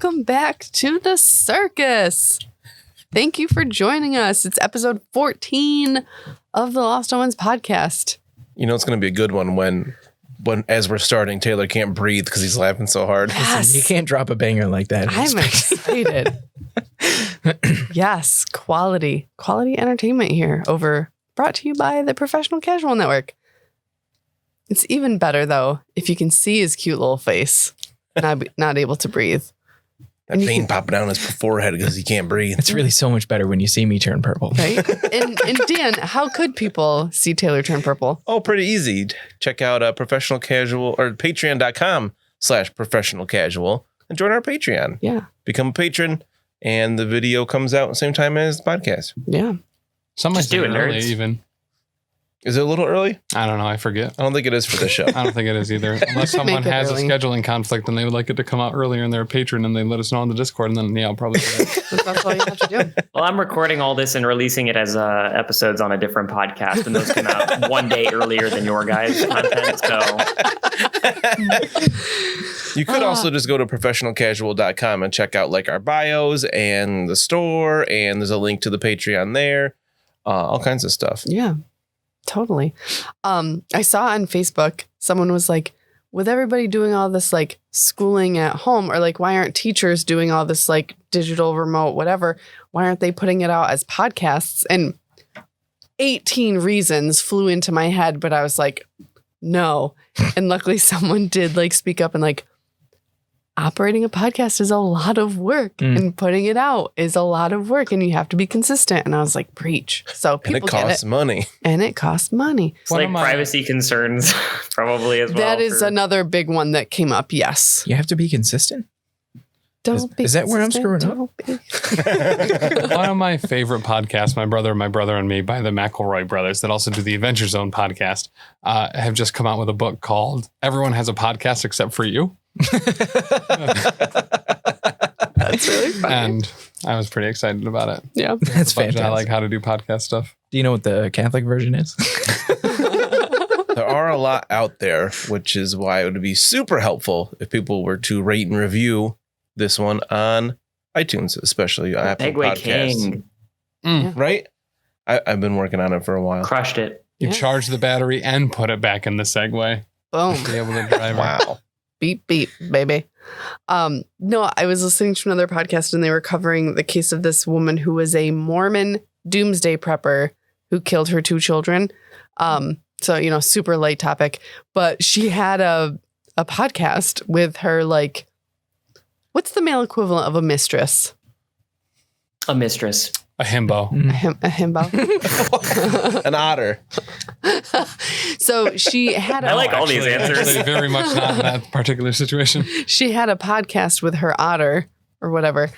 welcome back to the circus. Thank you for joining us. It's episode 14 of the Lost Omens podcast. You know, it's going to be a good one when as we're starting, Taylor can't breathe because he's laughing so hard. Yes. Listen, you can't drop a banger like that. I'm excited. Yes, quality entertainment here brought to you by the Professional Casual Network. It's even better, though, if you can see his cute little face, not able to breathe. That vein popping down his forehead because he can't breathe. It's really so much better when you see me turn purple. Right? And Dan, how could people see Taylor turn purple? Oh, pretty easy. Check out Professional Casual or patreon.com/professional casual and join our Patreon. Yeah. Become a patron and the video comes out at the same time as the podcast. Yeah. Some might do it early, nerds. even. Is it a little early? I don't know. I forget. I don't think it is for this show. I don't think it is either. Unless someone has a scheduling conflict and they would like it to come out earlier and they're a patron and they let us know on the Discord, and then I'll probably do it. That's all you have to do. Well, I'm recording all this and releasing it as episodes on a different podcast, and those come out one day earlier than your guys' content. So you could also just go to professionalcasual.com and check out like our bios and the store, and there's a link to the Patreon there. All kinds of stuff. Yeah. Totally. I saw on Facebook, someone was like, with everybody doing all this like schooling at home, or like, why aren't teachers doing all this like digital, remote, whatever? Why aren't they putting it out as podcasts? And 18 reasons flew into my head, but I was like, no. And luckily someone did like speak up and like, operating a podcast is a lot of work and putting it out is a lot of work and you have to be consistent. And I was like, preach. So people and it costs money. And it costs money. it's like privacy concerns probably as well. That is another big one that came up. Yes. You have to be consistent. Is that where I'm screwing up? One of my favorite podcasts, My Brother and Me by the McElroy brothers that also do the Adventure Zone podcast, have just come out with a book called Everyone Has a Podcast Except for You. That's really fun. And I was pretty excited about it. Yeah. That's fantastic. I like how to do podcast stuff. Do you know what the Catholic version is? There are a lot out there, which is why it would be super helpful if people were to rate and review this one on iTunes, especially Apple Segway Podcasts. King. Right? I've been working on it for a while. Crushed it. You Yeah. charge the battery and put it back in the Segway. Boom. Be able to drive it. Wow. Beep, beep, baby. No, I was listening to another podcast and they were covering the case of this woman who was a Mormon doomsday prepper who killed her 2 children. So, you know, super light topic, but she had a podcast with her, like, what's the male equivalent of a mistress? A mistress. A himbo. A himbo. An otter. So she had I like all these answers. Actually, very much not in that particular situation. She had a podcast with her otter or whatever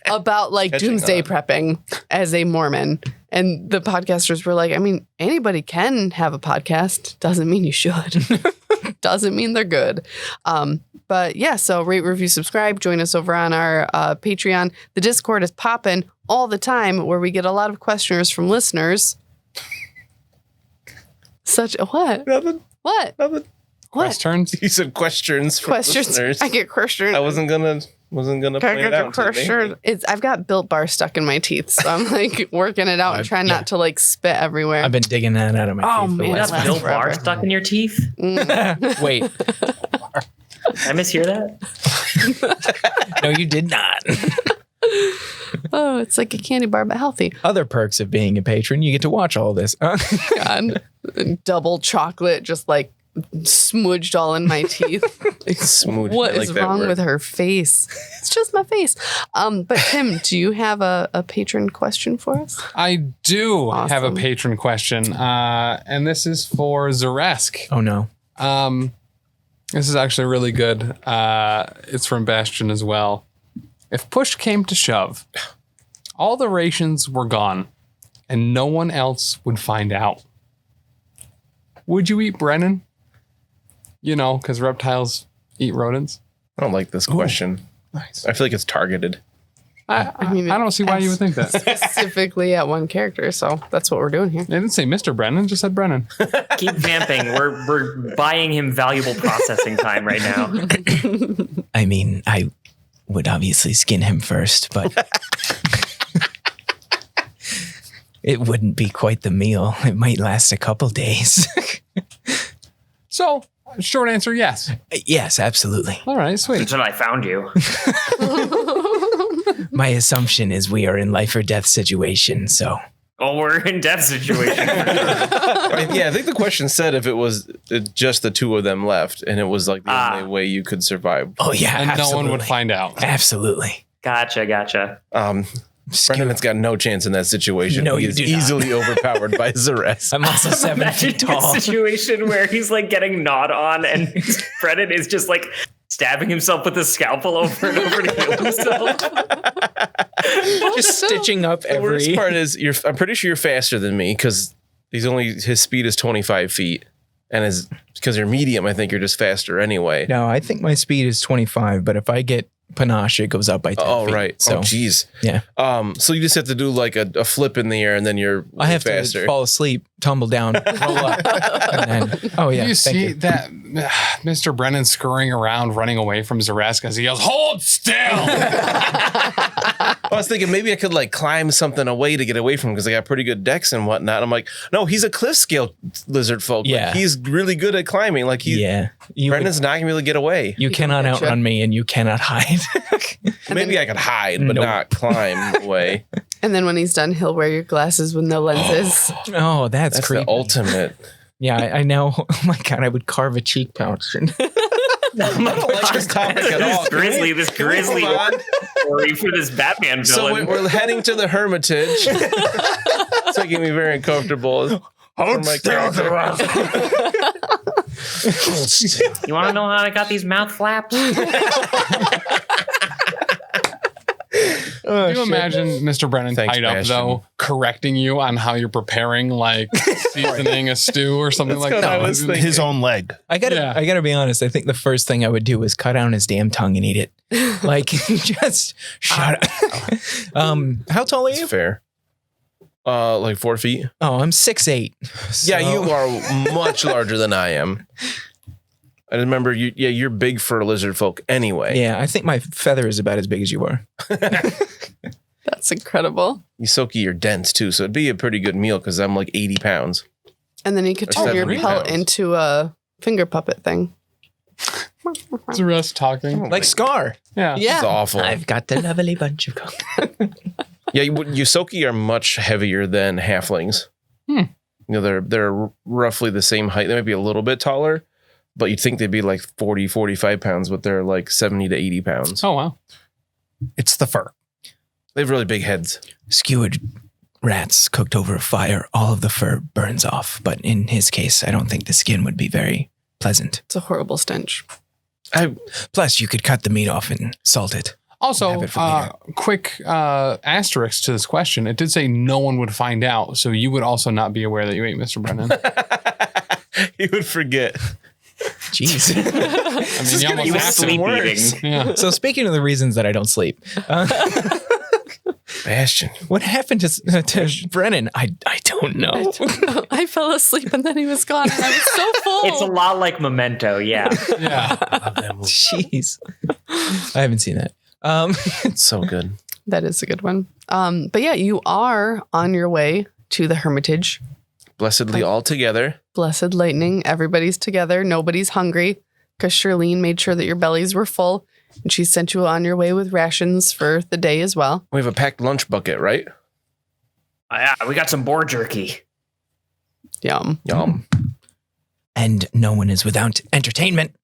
about like Catching doomsday on. prepping as a Mormon. And the podcasters were like, I mean, anybody can have a podcast. Doesn't mean you should. Doesn't mean they're good. But yeah, so rate, review, subscribe. Join us over on our Patreon. The Discord is popping all the time where we get a lot of questioners from listeners. What? Nothing. What? Nothing. What? Questions? He said questions from Questions. listeners. I get questions. I wasn't gonna point it out. To me. I've got Built Bar stuck in my teeth, so I'm like working it out and trying not to like spit everywhere. I've been digging that out of my Oh, teeth. man. You That's got Bill forever. Barr stuck in your teeth? Wait. Did I mishear that? No, you did not. Oh, it's like a candy bar, but healthy. Other perks of being a patron, you get to watch all this. God. Double chocolate, just like smudged all in my teeth. Smooth. What I like is that wrong word. with her face? It's just my face. But Tim, do you have a patron question for us? I do have a Awesome. patron question, and this is for Xa'Reske. Oh, no. This is actually really good. It's from Bastion as well. If push came to shove, all the rations were gone, and no one else would find out, would you eat Brennan? You know, because reptiles eat rodents. I don't like this question. Nice. I feel like it's targeted. I mean, I don't see why you would think that. specifically at one character, so that's what we're doing here. It didn't say Mr. Brennan, just said Brennan. Keep vamping. We're buying him valuable processing time right now. I mean, I would obviously skin him first, but it wouldn't be quite the meal. It might last a couple days. So, short answer, yes. Yes, absolutely. All right, sweet. That's what I found you. My assumption is we are in life or death situation, so. Oh, we're in death situation. Yeah, I think the question said if it was just the two of them left and it was like the only way you could survive. Oh, yeah, And absolutely. no one would find out. Absolutely. Gotcha. Brennan's got no chance in that situation. No, he you is do not. easily overpowered by Xa'Reske. I'm also 7 Imagine feet tall. a situation where he's like getting gnawed on and Brennan is just like stabbing himself with a scalpel over and over to heal himself. Just stitching up The worst every. part is I'm pretty sure you're faster than me because his speed is 25 feet. And because you're medium, I think you're just faster anyway. No, I think my speed is 25, but if I get panache, it goes up by 10 Oh, feet. right. So, Oh, geez. yeah. So you just have to do like a flip in the air and then you're I have faster. to fall asleep, tumble down, roll up. And then, oh, yeah. you thank see you. that Mr. Brennan scurrying around, running away from Xa'Reske as he yells, "Hold still!" I was thinking maybe I could like climb something away to get away from him because I got pretty good decks and whatnot. I'm like, no, he's a cliff scale lizard folk. Yeah. Like, he's really good at climbing. Like Yeah. Brennan's not gonna be able to get away. You cannot get you. outrun me and you cannot hide. Maybe I could hide, but Nope. not climb away. And then when he's done, he'll wear your glasses with no lenses. Oh, that's That's creepy. the ultimate. Yeah, I know. Oh my God, I would carve a cheek pouch. I don't like this topic at all. This grisly move on? story for this Batman So villain. we're heading to the Hermitage. It's making me very uncomfortable. For my character. You want to know how I got these mouth flaps? Oh, Can you imagine Mr. Brennan Thanks, tied up, Bastion. though, correcting you on how you're preparing, like, seasoning a stew or something like what that? I was thinking. His own leg. I gotta be honest. I think the first thing I would do is cut down his damn tongue and eat it. Like, just shut up. How tall are you? It's fair. Like 4 feet. Oh, I'm 6'8". Yeah, So- you are much larger than I am. I remember you. Yeah, you're big for lizard folk anyway. Yeah, I think my feather is about as big as you are. That's incredible. Yusoki, you're dense too, so it'd be a pretty good meal because I'm like 80 pounds. And then you could turn your 70 pelt pounds. into a finger puppet thing. Xa'Reske talking. Like Scar. Yeah. Yeah. It's awful. I've got the lovely bunch of Yeah, Yusoki are much heavier than halflings. You know, they're roughly the same height. They might be a little bit taller, but you'd think they'd be like 40, 45 pounds, but they're like 70 to 80 pounds. Oh, wow. It's the fur. They have really big heads. Skewered rats cooked over a fire. All of the fur burns off. But in his case, I don't think the skin would be very pleasant. It's a horrible stench. Plus, you could cut the meat off and salt it. Also, Have it for later. quick asterisk to this question. It did say no one would find out, so you would also not be aware that you ate Mr. Brennan. He would forget. Jeez. I mean, you almost You have was to. sleep worse. eating. Yeah. So speaking of the reasons that I don't sleep, Bastion. what happened to Brennan? I don't know. I fell asleep and then he was gone and I was so full. It's a lot like Memento, yeah. Yeah. Jeez. I haven't seen that. It's so good. That is a good one. But yeah, you are on your way to the Hermitage. Blessedly all together. Blessed Lightning. Everybody's together. Nobody's hungry because Charlene made sure that your bellies were full. And she sent you on your way with rations for the day as well. We have a packed lunch bucket, right? Yeah, we got some boar jerky. Yum. Yum. And no one is without entertainment.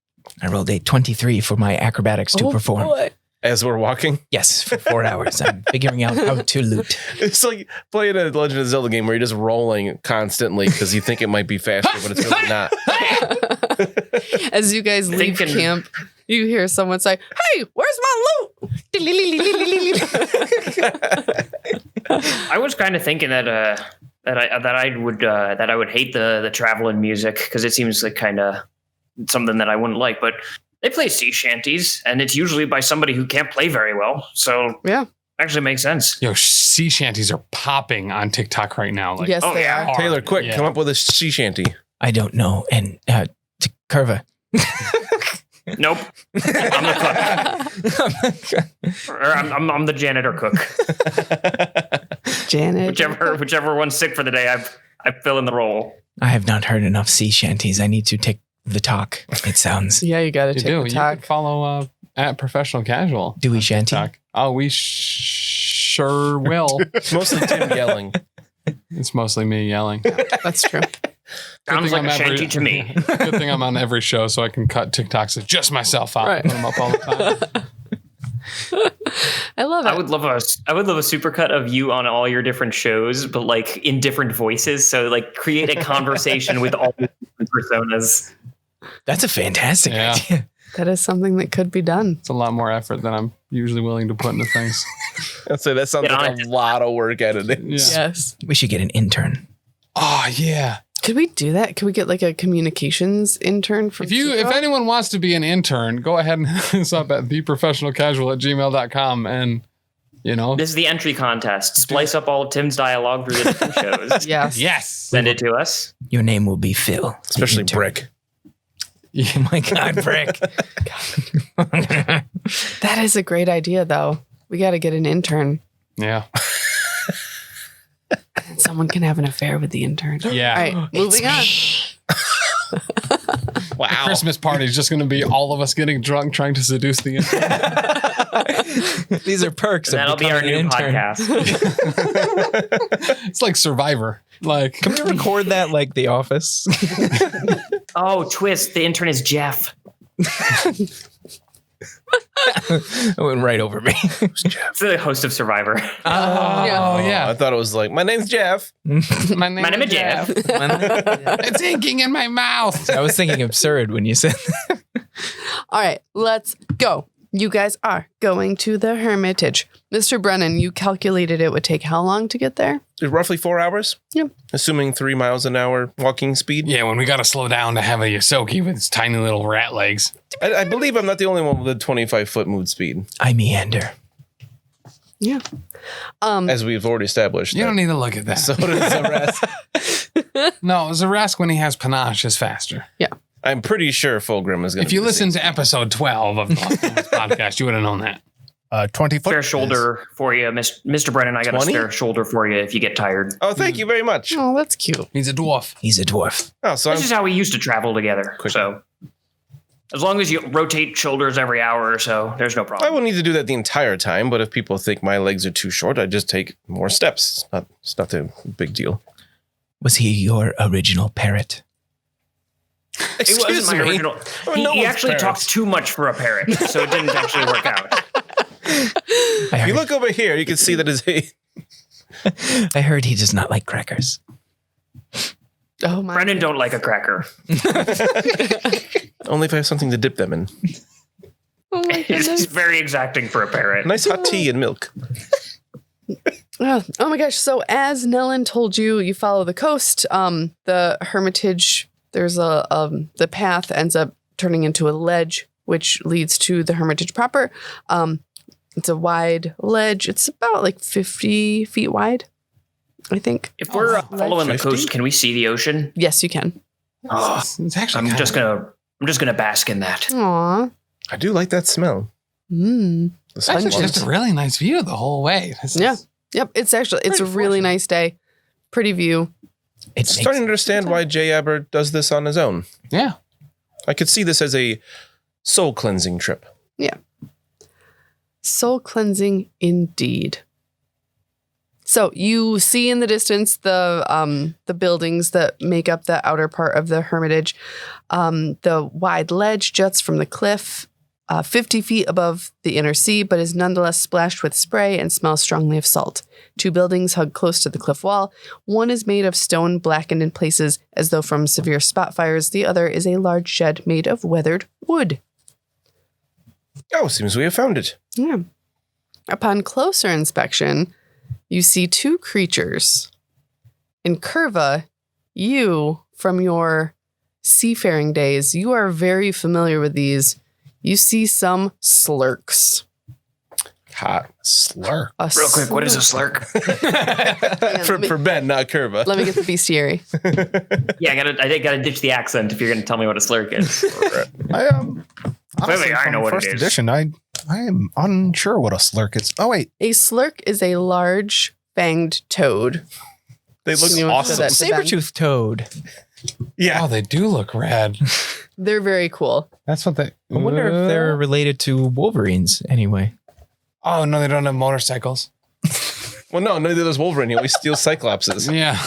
I rolled a 23 for my acrobatics to perform. boy. As we're walking. Yes, for 4 hours. I'm figuring out how to loot. It's like playing a Legend of Zelda game where you're just rolling constantly because you think it might be faster, but it's really not. As you guys leave Thinking- camp, you hear someone say, "Hey, where's my loot?" I was kind of thinking that I would hate the traveling music because it seems like kind of something that I wouldn't like. But they play sea shanties, and it's usually by somebody who can't play very well. So Yeah. actually makes sense. Yo, sea shanties are popping on TikTok right now. Like, Yes, oh, they yeah. are. Taylor, quick, Yeah. come up with a sea shanty. I don't know. And to Kurva. Nope. I'm the cook. Or I'm the janitor cook. Janet. Whichever one's sick for the day, I fill in the role. I have not heard enough sea shanties. I need to take the talk. It sounds. Yeah, you got to take the You talk. can follow at Professional Casual. Do we shanty? Talk. Oh, we sure will. It's mostly Tim yelling. It's mostly me yelling. That's true. Sounds like I'm a shanty to me. Good thing I'm on every show so I can cut TikToks of just myself out and put them up all the time. I love it. I would love a supercut of you on all your different shows, but like in different voices. So like create a conversation with all the different personas. That's a fantastic Yeah. idea. That is something that could be done. It's a lot more effort than I'm usually willing to put into things. I'd say that sounds Get on like a it. lot of work editing. Yeah. Yes. We should get an intern. Oh, yeah. Could we do that? Could we get like a communications intern from If anyone wants to be an intern, go ahead and hit us up at theprofessionalcasual@gmail.com and, This is the entry contest. Splice up all of Tim's dialogue through the different shows. Yes. yes. Send it to us. Your name will be Phil. Especially The intern. Brick. Oh my God, Brick. That is a great idea though. We got to get an intern. Yeah. And someone can have an affair with the intern. Yeah. All right, moving on. Wow. Christmas party is just going to be all of us getting drunk trying to seduce the intern. These are perks. And of that'll be our becoming new an intern. podcast. It's like Survivor. Like, Can we record that like The Office? Oh, twist. The intern is Jeff. It went right over me. It's the host of Survivor. oh, yeah. I thought it was like, my name's Jeff. My My name is Jeff. It's inking in my mouth. I was thinking absurd when you said that. All right, let's go. You guys are going to the Hermitage. Mr. Brennan, you calculated it would take how long to get there? Roughly 4 hours. Yep. Assuming 3 miles an hour walking speed. Yeah, when we got to slow down to have a Yosoki with its tiny little rat legs. I believe I'm not the only one with a 25-foot move speed, I meander. Yeah. as we've already established. You don't need to look at that. So does Xa'Reske. No, Xa'Reske, when he has panache, is faster. I'm pretty sure Fulgrim is going to If you listen to episode 12 of the podcast, you would have known that. 20 foot. Spare shoulder for you, Mr. Brennan. I got 20? a spare shoulder for you if you get tired. Oh, thank you very much. Oh, that's cute. He's a dwarf. He's a dwarf. Oh, so This is how we used to travel together. Quick. So as long as you rotate shoulders every hour or so, there's no I problem. won't need to do that the entire time, but if people think my legs are too short, I just take more steps. It's not a big deal. Was he your original parrot? It wasn't my original. Oh, He, no he one's actually parrots. talks too much for a parrot, so it didn't actually work out. I If you heard, look over here, you can see that his I heard he does not like crackers. Oh my. Brennan don't like a cracker. only if I have something to dip them in. Oh my It's goodness. very exacting for a parrot. Nice hot tea and milk. Oh my gosh. So as Nellen told you, you follow the coast. The Hermitage, there's the path ends up turning into a ledge, which leads to the Hermitage proper. It's a wide ledge. It's about like 50 feet wide, I think. If we're following the 50? coast, can we see the ocean? Yes, you can. Oh, It's actually I'm just gonna bask in that. Aw. I do like that smell. Mm. The It's actually sunshine. just a really nice view the whole way. This is- Yeah. Yep. It's a Pretty really fortunate. nice day. Pretty view. It Starting to makes, understand why Jay Abber does this on his own. Yeah. I could see this as a soul cleansing trip. Soul cleansing indeed. So you see in the distance the buildings that make up the outer part of the Hermitage. The wide ledge juts from the cliff 50 feet above the inner sea, but is nonetheless splashed with spray and smells strongly of salt. 2 buildings hug close to the cliff wall. One is made of stone blackened in places as though from severe spot fires. The other is a large shed made of weathered wood. Oh, seems we have found it. Yeah. Upon closer inspection, you see 2 creatures. In Kurva, you, from your seafaring days, you are very familiar with these. You see some slurks. Hot. Slurk. Real quick, what is a slurk? for Ben, not Kurva. Let me get the bestiary. Yeah, I gotta ditch the accent if you're gonna tell me what a slurk is. Clearly, I know from what first it is. edition, I am unsure what a slurk is. Oh wait, A slurk is a large fanged toad. They look You want to say awesome. that? Saber-toothed toad. yeah, Oh, they do look rad. They're very cool. that's what they. I wonder if they're related to Wolverines anyway. Oh no, they don't have motorcycles. Well, no, neither does Wolverine. He always steals Cyclopses. Yeah.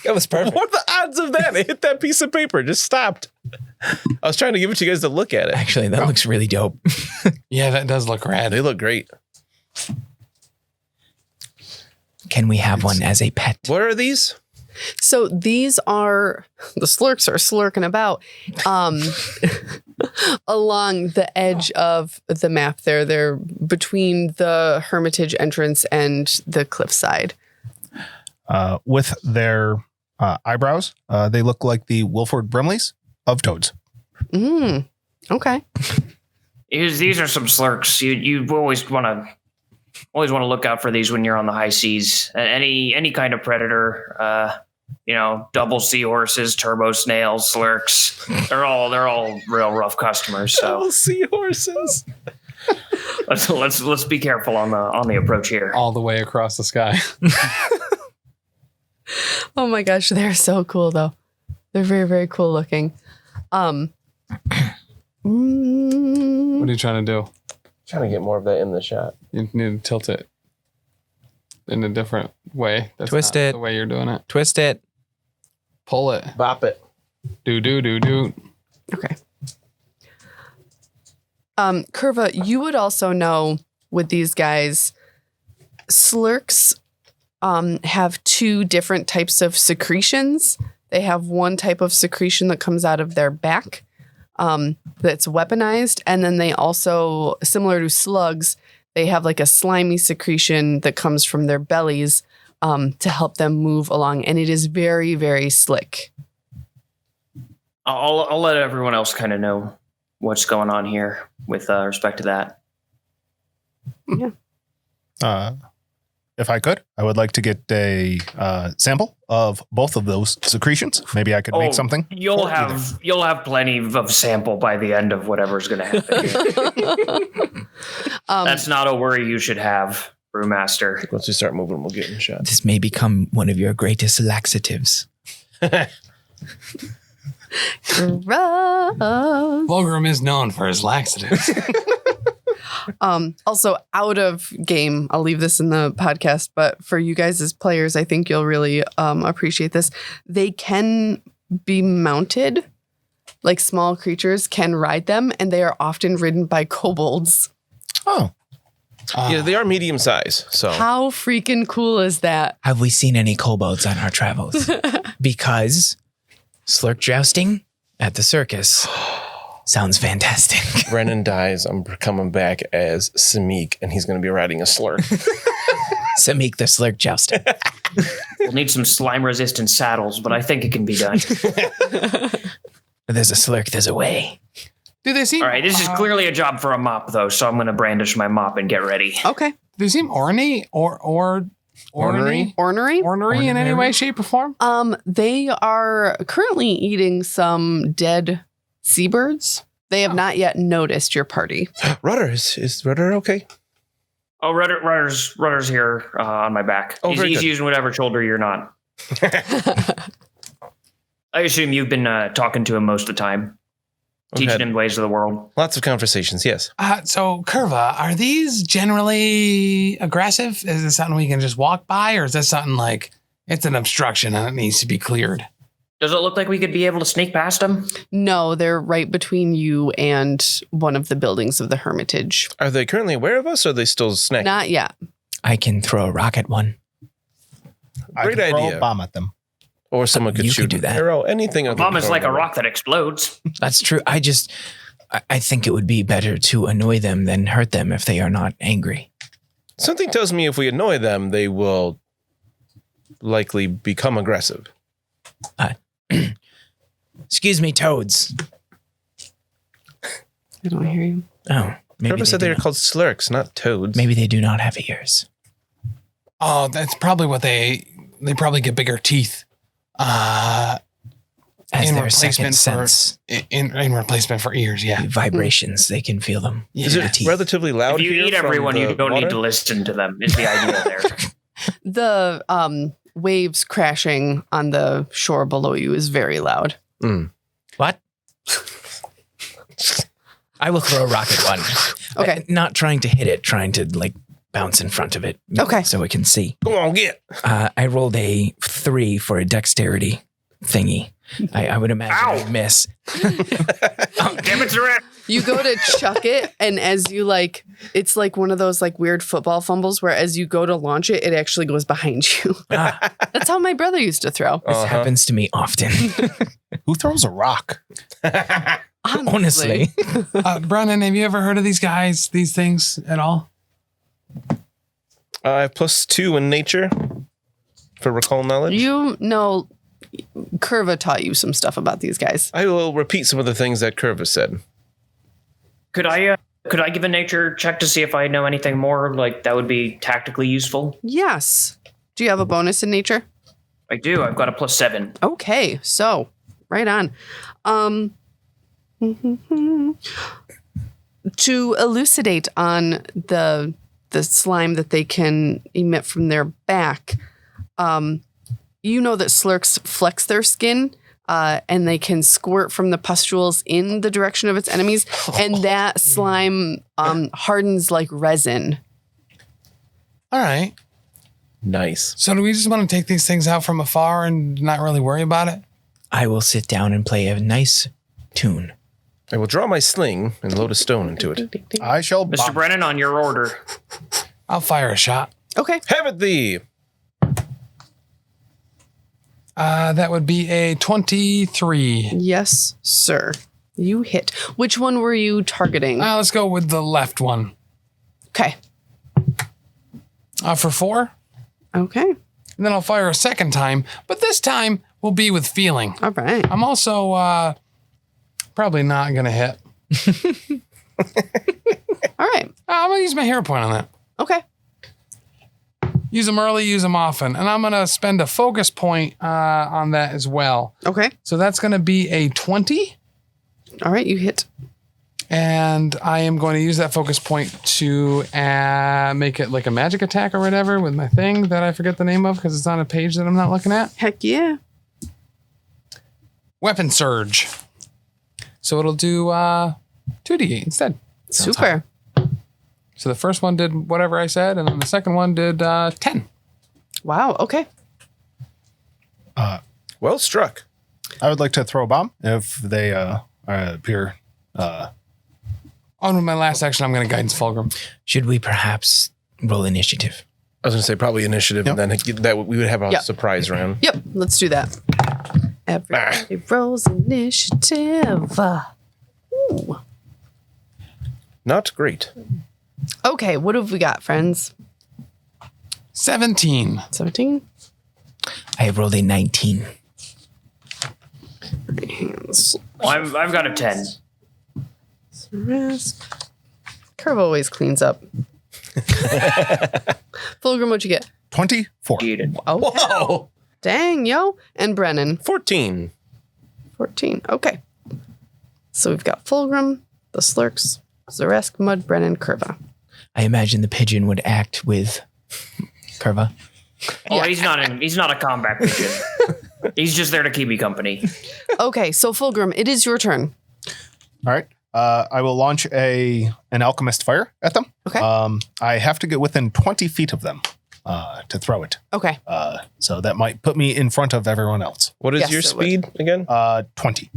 That was perfect. What are the odds of that? It hit that piece of paper. Just stopped. I was trying to give it to you guys to look at it. Actually, that looks really dope. Yeah, that does look rad. They look great. Can we have one as a pet? What are these? So these are the slurks are slurking about along the edge of the map there. They're between the Hermitage entrance and the cliffside. With their eyebrows, they look like the Wilford Brimleys of toads. Okay. These are some slurks. You always want to look out for these when you're on the high seas. Any kind of predator, double seahorses, turbo snails, slurks. They're all real rough customers. So seahorses. let's be careful on the approach here. All the way across the sky. Oh my gosh, they're so cool though. They're very, very cool looking. What are you trying to do? Trying to get more of that in the shot. You need to tilt it in a different way. That's Twist not it. the way you're doing it. Twist it. Pull it. Bop it. Do. Okay. Kurva, you would also know with these guys, slurks have two different types of secretions. They have one type of secretion that comes out of their back that's weaponized. And then they also, similar to slugs, they have like a slimy secretion that comes from their bellies to help them move along. And it is very, very slick. I'll let everyone else kind of know what's going on here with respect to that. If I could, I would like to get a sample of both of those secretions. Maybe I could make something. You'll have plenty of sample by the end of whatever's going to happen here. That's not a worry you should have, Brewmaster. Once we start moving, we'll get in shot. This may become one of your greatest laxatives. Fulgrim is known for his laxatives. Also out of game, I'll leave this in the podcast, but for you guys as players, I think you'll really appreciate this. They can be mounted, like small creatures can ride them, and they are often ridden by kobolds. Oh, Yeah, they are medium size. So How freaking cool is that? Have we seen any kobolds on our travels? Because slurk jousting at the circus sounds fantastic. Brennan dies. I'm coming back as Samik, and he's going to be riding a slurk. Samik the slurk jouster. We'll need some slime-resistant saddles, but I think it can be done. There's a slurk, there's a way. Do they seem All right, this is clearly a job for a mop, though, so I'm going to brandish my mop and get ready. Okay. Do they seem ornery or Ornery? Ornery? in any way, shape, or form? They are currently eating some dead seabirds. They have not yet noticed your party. Rudder, is Rudder okay? Oh, Rudder's here on my back. Oh, very he's good. using whatever shoulder you're not. I assume you've been talking to him most of the time, teaching him the ways of the world. Lots of conversations, yes. So, Kurva, are these generally aggressive? Is this something we can just walk by, or is this something like it's an obstruction and it needs to be cleared? Does it look like we could be able to sneak past him? No, they're right between you and one of the buildings of the Hermitage. Are they currently aware of us, or are they still snacking? Not yet. I can throw a rock at one. I Great could throw idea. a bomb at them. Or someone could You shoot could do an that. arrow, anything. A bomb is like a rock that explodes. That's true. I think it would be better to annoy them than hurt them if they are not angry. Something tells me if we annoy them, they will likely become aggressive. Excuse me, toads. I don't hear you. Oh, maybe Trevor said do they were not- called slurks, not toads. Maybe they do not have ears. Oh, that's probably what they probably get bigger teeth. And As In their replacement second for- sense. In replacement for ears, yeah. Vibrations, they can feel them. Is through it the teeth. relatively loud If you here eat from everyone, the you don't water? need to listen to them, is the idea there. The waves crashing on the shore below you is very loud. What? I will throw a rock at one. Okay. Not trying to hit it, trying to like bounce in front of it. Okay. So it can see. Come on, get. I rolled a 3 for a dexterity thingy. I would imagine Ow. I'd miss. Damn it, Xa'Reske. You go to chuck it, and as you like, it's like one of those like weird football fumbles where as you go to launch it, it actually goes behind you. That's how my brother used to throw. This happens to me often. Who throws a rock? Honestly. Brennan, have you ever heard of these guys, these things at all? I have +2 in nature for recall knowledge. You know, Kurva taught you some stuff about these guys. I will repeat some of the things that Kurva said. Could I give a nature check to see if I know anything more? Like that would be tactically useful. Yes. Do you have a bonus in nature? I do. I've got a +7. Okay, so right on. To elucidate on the slime that they can emit from their back, you know that slurks flex their skin, and they can squirt from the pustules in the direction of its enemies, and that slime hardens like resin. All right. Nice. So do we just want to take these things out from afar and not really worry about it? I will sit down and play a nice tune. I will draw my sling and load a stone into it. I shall. Mr. Brennan, on your order. I'll fire a shot. Okay. Have it thee. That would be a 23. Yes, sir. You hit. Which one were you targeting? Let's go with the left one. Okay. For 4. Okay. And then I'll fire a second time, but this time will be with feeling. All right. I'm also probably not going to hit. All right. I'm going to use my hero point on that. Okay. Use them early, use them often. And I'm going to spend a focus point on that as well. Okay. So that's going to be a 20. All right. You hit. And I am going to use that focus point to make it like a magic attack or whatever with my thing that I forget the name of because it's on a page that I'm not looking at. Heck yeah. Weapon Surge. So it'll do 2d8 instead. Super. So the first one did whatever I said, and then the second one did 10. Wow. Okay. Well struck. I would like to throw a bomb if they appear. On with my last action, I'm going to guidance Fulgrim. Should we perhaps roll initiative? I was going to say probably initiative, Yep. and then that we would have a Yep. surprise round. Yep. Let's do that. Everybody rolls initiative. Ooh. Not great. Okay. What have we got, friends? 17. 17? I have rolled a 19. Hands. Well, I've got a 10. Xa'Reske. Curve always cleans up. Fulgrim, what'd you get? 24. Cheated. Oh, Whoa! dang, yo. And Brennan, 14. 14. Okay. So we've got Fulgrim, the Slurks, Xa'Reske, Mud, Brennan, Kurva. I imagine the pigeon would act with Kurva. Oh, he's not a combat pigeon. He's just there to keep me company. Okay, so Fulgrim, it is your turn. All right. I will launch an alchemist fire at them. Okay. I have to get within 20 feet of them to throw it. Okay. So that might put me in front of everyone else. What is Yes, your it would. speed again? 20.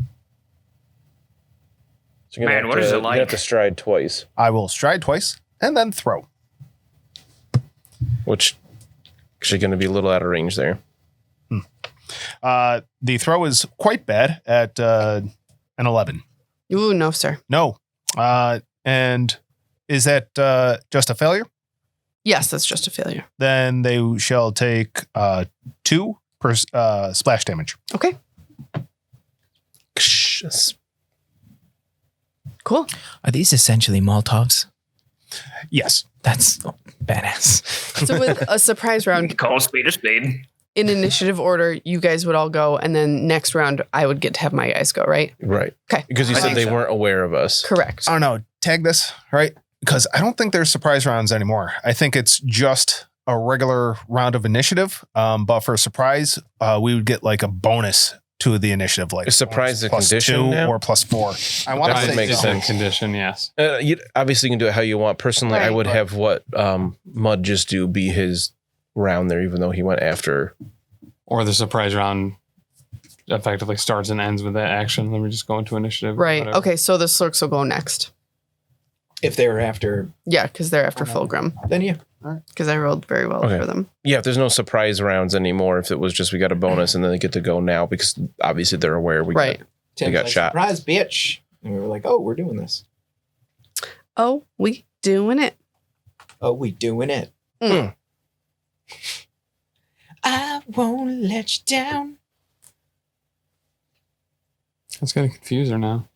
So you're gonna Man, have what to- is it you're gonna have like? to stride twice, I will stride twice and then throw. which actually going to be a little out of range there. The throw is quite bad at an 11. Ooh, no, sir. No. And is that just a failure? Yes, that's just a failure. Then they shall take 2 per splash damage. Okay, cool. Are these essentially Molotovs? Yes. That's badass. So with a surprise round, Call a spade a spade. in initiative order, you guys would all go, and then next round, I would get to have my guys go, right? Right. Okay. Because you said they weren't aware of us. Correct. I don't know. Tag this, right? Because I don't think there's surprise rounds anymore. I think it's just a regular round of initiative. But for a surprise, we would get like a bonus to the initiative, like Is surprise a plus condition 2 now? or plus 4. I want That to would say make It's so. a sense. condition, yes. You obviously can do it how you want. Personally, I Right. would have what Mud just do be his round there, even though he went after. Or the surprise round effectively starts and ends with that action. Then we just go into initiative. or Right. whatever. Okay. So the Slurks will go next. If they were after, Yeah, because they're after Fulgrim. then yeah. Because I rolled very well Okay. for them. Yeah, if there's no surprise rounds anymore, if it was just we got a bonus and then they get to go now because obviously they're aware we Right. Tim's got like, shot. Surprise, bitch. And we were like, oh, we're doing this. Oh, we doing it. Oh, we doing it. Mm. I won't let you down. It's going to confuse her now.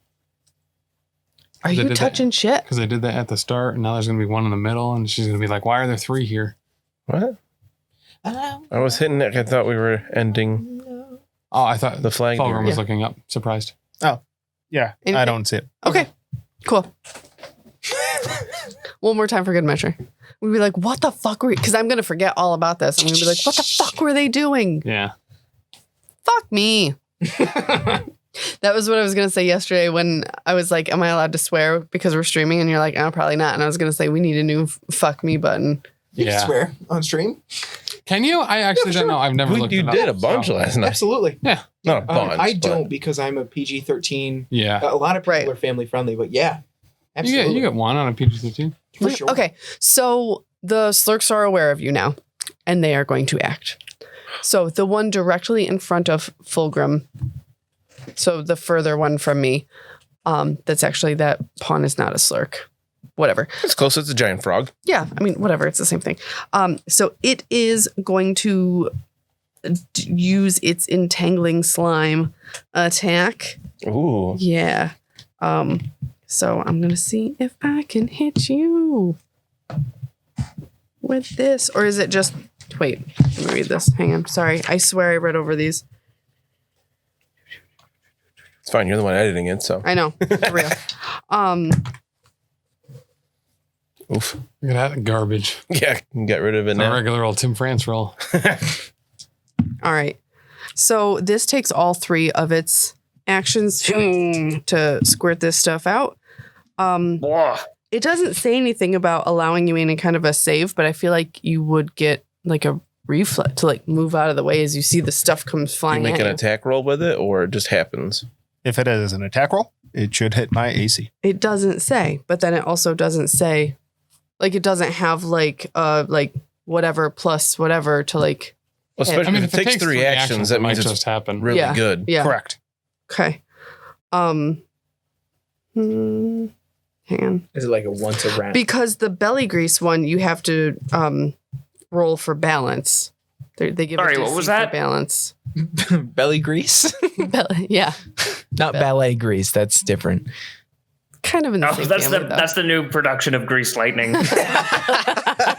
Are They you did that. touching shit? Because they did that at the start, and now there's going to be one in the middle, and she's going to be like, why are there 3 here? What? I I was hitting it. I thought we were ending Oh, I thought the flag. Fulgrim was Yeah. looking up, surprised. Yeah, I Anything? don't see it. Okay. Cool. One more time for good measure. We'd be like, what the fuck were you? Because I'm going to forget all about this. I'm going to be like, what the fuck were they doing? Yeah. Fuck me. That was what I was going to say yesterday when I was like, am I allowed to swear because we're streaming? And you're like, oh, probably not. And I was going to say, we need a new fuck me button. You can Yeah. swear on stream. Can you? I actually don't know. I've never looked You it up. did a bunch so- last night. Absolutely. Yeah. Not a bunch. I but- don't because I'm a PG-13. Yeah. A lot of people Right. are family friendly, but yeah. You Absolutely. get one on a PG-13. For sure. Okay. So the Slurks are aware of you now, and they are going to act. So the one directly in front of Fulgrim, so the further one from me, that's actually that pawn is not a Slurk. Whatever. It's close. It's a giant frog. Yeah, I mean, whatever. It's the same thing. So it is going to use its entangling slime attack. Ooh. Yeah. So I'm gonna see if I can hit you with this, or is it just? Wait, let me read this. Hang on. Sorry, I swear I read over these. It's fine. You're the one editing it, so. I know, for real. Oof. Look at that garbage. Yeah, get rid of it It's a now. regular old Tim France roll. All right. So this takes all 3 of its actions to squirt this stuff out. Whoa. It doesn't say anything about allowing you any kind of a save, but I feel like you would get like a reflex to like move out of the way as you see the stuff comes You flying make at an you. attack roll with it, or it just happens. If it is an attack roll, it should hit my AC. It doesn't say, but then it also doesn't say, like it doesn't have like whatever plus whatever to like. Well, hit. especially I mean, if it takes 3 actions, that that might means it's just happen. really Yeah. good. Yeah. Correct. Okay. Hang on. Is it like a once a round? Because the belly grease one, you have to roll for balance. They give. Sorry, a what DC was for that? balance? Belly grease? Yeah, Not ballet grease. That's different. kind of in the Oh, same that's family, though. the new production of Grease Lightning that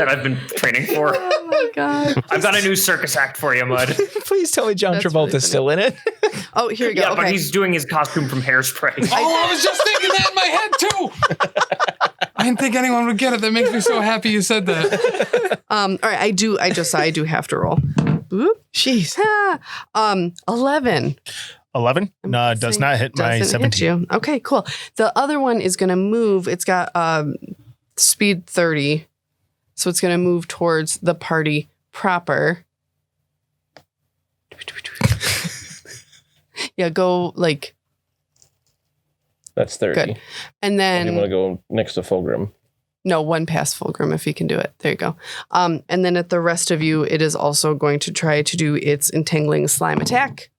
I've been training for. Oh my god! I've got a new circus act for you, Mud. Please tell me John That's Travolta's really still in it. Oh, here we go. Yeah, okay. but he's doing his costume from Hairspray. Oh, I was just thinking that in my head too. I didn't think anyone would get it. That makes me so happy you said that. All right, I do have to roll. Boop. Jeez. 11. 11 does not hit my Doesn't 17. hit you. Okay, cool. The other one is going to move. It's got speed 30, so it's going to move towards the party proper. Yeah, go like, That's 30. Good. and You want to then go next to Fulgrim. no, one past Fulgrim if you can do it. There you go. And then at the rest of you, it is also going to try to do its entangling slime attack.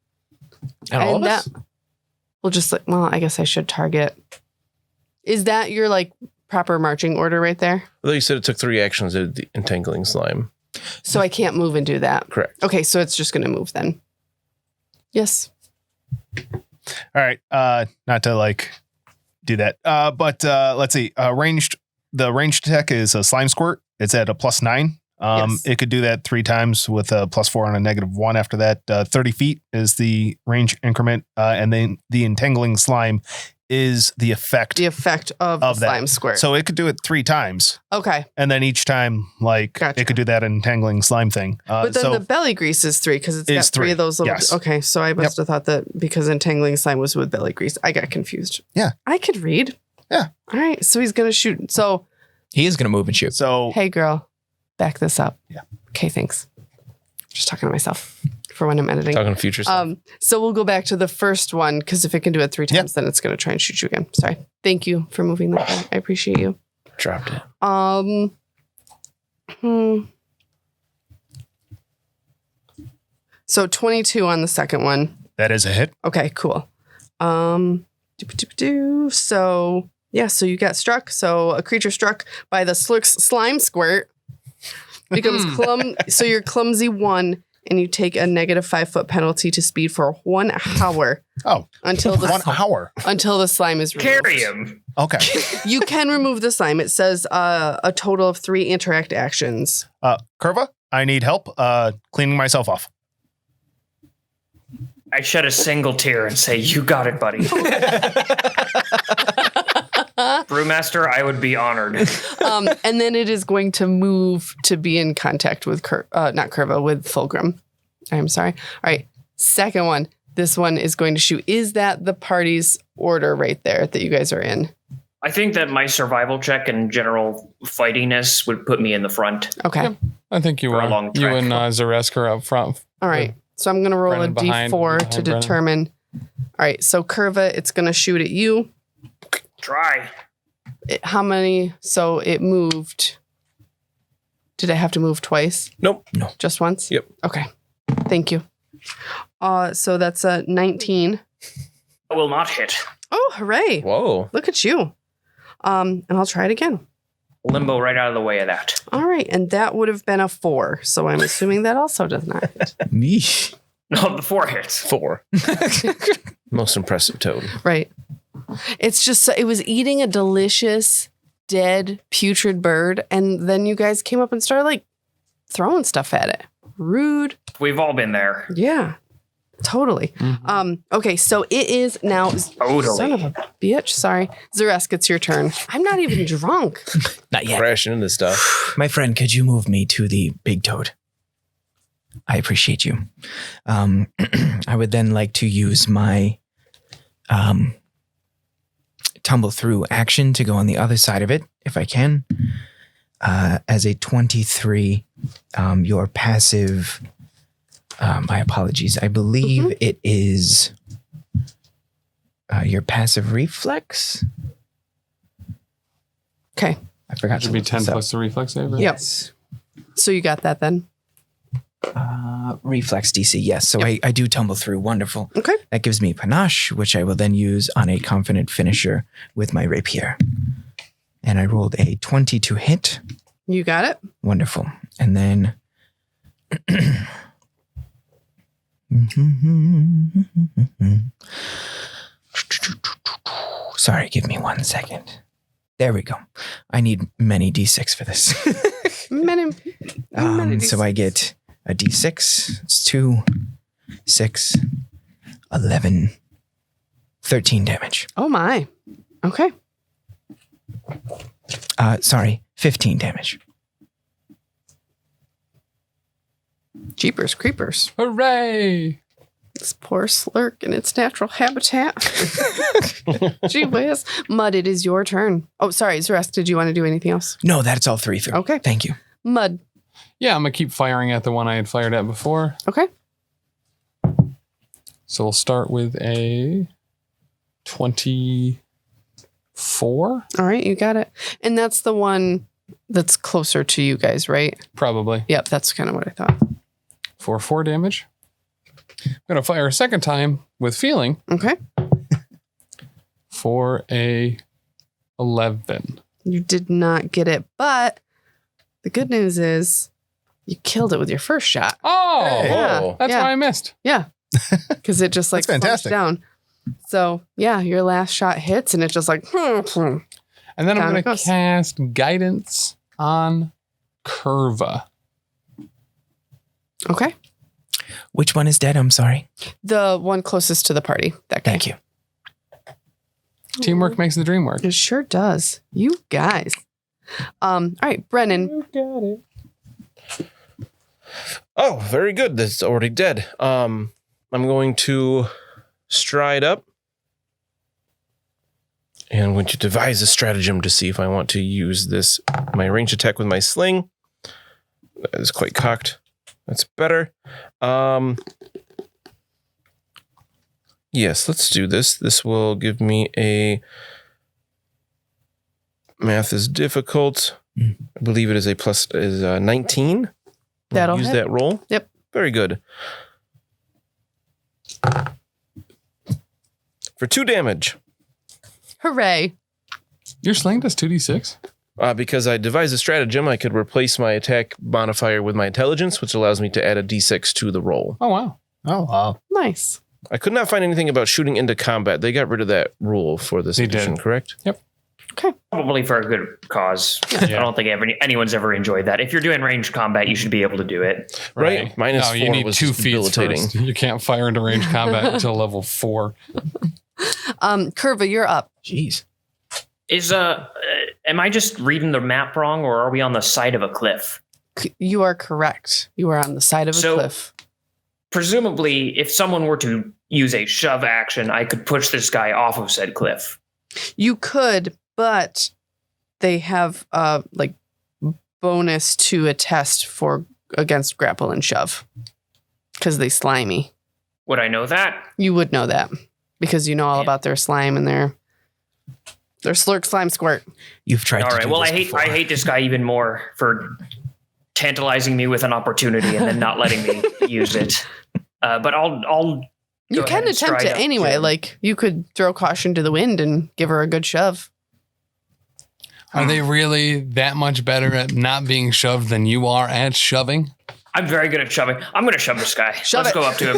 And all of And us? that will just like, well, I guess I should target. Is that your like proper marching order right there? Although you said it took 3 actions to do the entangling slime. So I can't move and do that. Correct. Okay, so it's just going to move then. Yes. All right. Not to like do that. But let's see. The ranged attack is a slime squirt. It's at a +9. Yes. It could do that 3 times with a +4 and a -1 after that. 30 feet is the range increment. And then the entangling slime is the effect. The effect of the Of that. slime squirt. So it could do it 3 times. Okay. And then each time, like, Gotcha. it could do that entangling slime thing. But then so the belly grease is 3 because it's got Is 3 of three, those little. yes. Okay, so I must have thought that because entangling slime was with belly grease. I got confused. Yeah. I could read. Yeah. All right, so he's gonna shoot. So He is going to move and shoot. So hey, girl, back this up. Yeah. Okay, thanks. Just talking to myself for when I'm editing. Talking future stuff. So we'll go back to the first one because if it can do it 3 times, then it's gonna try and shoot you again. Sorry. Thank you for moving that guy. I appreciate you. Dropped it. So 22 on the second one. that is a hit. Okay, cool. So yeah, so you got struck. So a creature struck by the Slurk's slime squirt becomes so you're clumsy 1 and you take a -5 foot penalty to speed for 1 hour Oh, until the 1 hour. until the slime is removed. Carry him. Okay. You can remove the slime. It says a total of 3 interact actions. Kurva, I need help cleaning myself off. I shed a single tear and say, "You got it, buddy." Brewmaster, I would be honored. And then it is going to move to be in contact with not Kurva, with Fulgrim. I'm sorry. All right. Second one. This one is going to shoot. Is that the party's order right there that you guys are in? I think that my survival check and general fightiness would put me in the front. Okay. Yep. I think you For a were. long You trek. and Xa'Reske are up front. All right. So I'm going to roll Brennan a behind D4 to Brennan. determine. All right. So Kurva, it's going to shoot at you. Try. How many? So it moved. Did I have to move twice? Nope. Just once? Yep. Okay. Thank you. So that's a 19. I will not hit. Oh, hooray. Whoa. Look at you. And I'll try it again. Limbo right out of the way of that. All right. And that would have been a 4. So I'm assuming that also does not hit. Yeesh. No, the 4 hits. 4. Most impressive totem. Right. It's just, it was eating a delicious, dead, putrid bird. And then you guys came up and started like throwing stuff at it. Rude. We've all been there. Yeah. Totally. Okay, so it is now. Totally. Son of a bitch. Sorry. Xa'Reske, it's your turn. I'm not even drunk. Not yet. Crashing into stuff. My friend, could you move me to the big toad? I appreciate you. I would then like to use my tumble through action to go on the other side of it, if I can. As a 23, your passive, my apologies, I believe it is your passive reflex. Okay. I forgot It should to be look 10 this up. plus the reflex saver. Yep. So you got that then? Reflex DC, yes. So I do tumble through. Wonderful. Okay. That gives me panache, which I will then use on a confident finisher with my rapier. And I rolled a 20 to hit. You got it? Wonderful. And then... Sorry, give me 1 second. There we go. I need many D6 for this. Many So I get a D6. It's 2, 6, 11, 13 damage. Oh my. Okay. Sorry, 15 damage. Jeepers creepers. Hooray! This poor Slurk in its natural habitat. Gee whiz. Mud, it is your turn. Oh, sorry. Xa'Reske, did you want to do anything else? No, that's all 3 through. Okay. Thank you. Mud. Yeah, I'm going to keep firing at the one I had fired at before. Okay. So we'll start with a 24. All right. You got it. And that's the one that's closer to you guys, right? Probably. Yep. That's kind of what I thought. For 4 damage. I'm going to fire a second time with feeling Okay. for a 11. You did not get it, but the good news is you killed it with your first shot. Oh! Yeah. That's Yeah. why I missed. Yeah. Because it just like That's slumps fantastic. down. So yeah, your last shot hits and it just like, And then Down I'm it going goes. to cast Guidance on Kurva. Okay. Which one is dead? I'm sorry. The one closest to the party. That guy. Thank you. Teamwork makes the dream work. It sure does. You guys. All right, Brennan. You got it. Oh, very good. That's already dead. I'm going to stride up. And I'm going to devise a stratagem to see if I want to use my range attack with my sling. That is quite cocked. That's better. Yes, let's do this. This will give me a... Math is difficult. I believe it is a 19. That'll use hit. that roll. Yep. Very good. For 2 damage. Hooray. Your sling does 2d6? Because I devised a stratagem, I could replace my attack modifier with my intelligence, which allows me to add a d6 to the roll. Oh, wow. Oh, wow. Nice. I could not find anything about shooting into combat. They got rid of that rule for this They edition, did. correct? Yep. Okay. Probably for a good cause. Yeah. I don't think anyone's ever enjoyed that. If you're doing ranged combat, you should be able to do it. Right. Minus no, you 4 need was 2 just feats debilitating. first. You can't fire into range combat until level 4. Kurva, you're up. Jeez. Am I just reading the map wrong, or are we on the side of a cliff? You are correct. You are on the side of a cliff. Presumably, if someone were to use a shove action, I could push this guy off of said cliff. You could, but they have bonus to a test against grapple and shove because they slimy. Would I know that? You would know that because you know all about their slime and their slurk slime squirt. You've tried All to right. do Well, this I before. hate this guy even more for tantalizing me with an opportunity and then not letting me use it. But I'll. You Go can ahead and attempt stride it up to anyway. him. Like you could throw caution to the wind and give her a good shove. Are they really that much better at not being shoved than you are at shoving? I'm very good at shoving. I'm going to shove this guy. Shove Let's it. go up to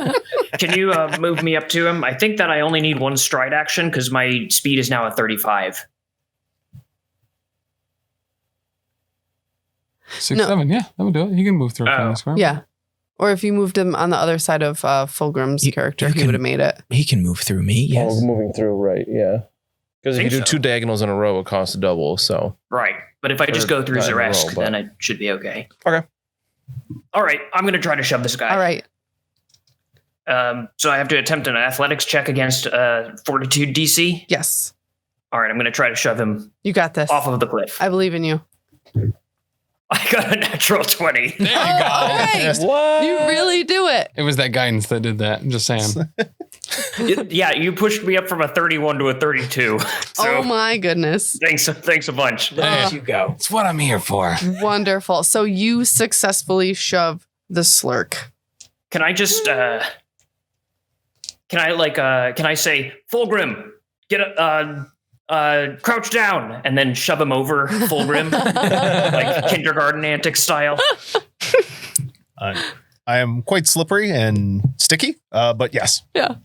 him. Can you move me up to him? I think that I only need 1 stride action because my speed is now at 35. 6, No. 7. Yeah, that would do it. He can move through a friendly square. Yeah. Or if you moved him on the other side of Fulgrim's character, you he can- would have made it. He can move through me, yes. Oh, moving through, right, yeah. Because if you Think do so. 2 diagonals in a row, it costs double, so. Right. But if I just go through not in a row, Xa'Reske, but- then I should be okay. Okay. All right. I'm going to try to shove this guy. All right. So I have to attempt an athletics check against Fortitude DC. Yes. All right. I'm going to try to shove him You got this. off of the cliff. I believe in you. I got a natural 20. There you go. All right. What? You really do it. It was that guidance that did that. I'm just saying. Yeah, you pushed me up from a 31 to a 32. So Oh my goodness. thanks a bunch. There you go. It's what I'm here for. Wonderful. So you successfully shove the slurk. Can I just can I say Fulgrim, get crouch down and then shove him over Fulgrim like kindergarten antics style? I am quite slippery and sticky, but yes. Yeah.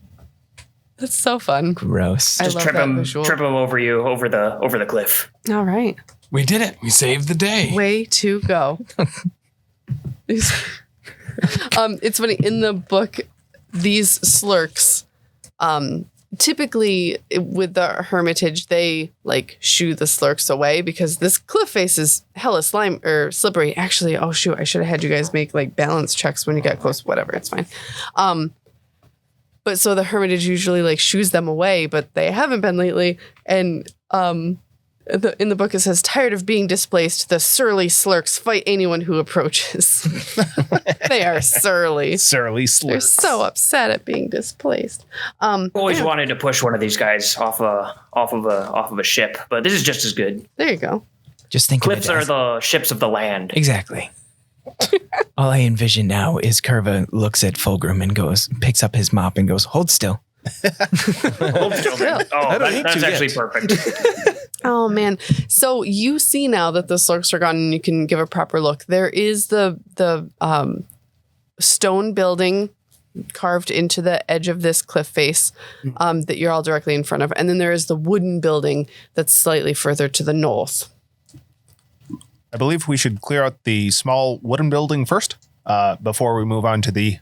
That's so fun. Gross. I Just love trip that him visual. over the cliff. All right. We did it. We saved the day. Way to go. It's funny in the book, these slurks, typically with the Hermitage, they like shoo the slurks away because this cliff face is hella slime or slippery. Actually, oh shoot, I should have had you guys make like balance checks when you get close. Whatever, it's fine. But so the Hermitage usually like shoos them away, but they haven't been lately. And in the book it says, tired of being displaced, the surly slurks fight anyone who approaches. They are surly. Surly They're slurs. so upset at being displaced. Always wanted to push one of these guys off of a ship, but this is just as good. There you go. Just think Cliffs of it are as, the ships of the land. Exactly. All I envision now is Kurva looks at Fulgrim and picks up his mop and goes, hold still. Hold still, man. Oh, don't need that's to actually yet. perfect. Oh man. So you see now that the slurks are gone and you can give a proper look. There is the stone building carved into the edge of this cliff face that you're all directly in front of. And then there is the wooden building that's slightly further to the north. I believe we should clear out the small wooden building first before we move on to the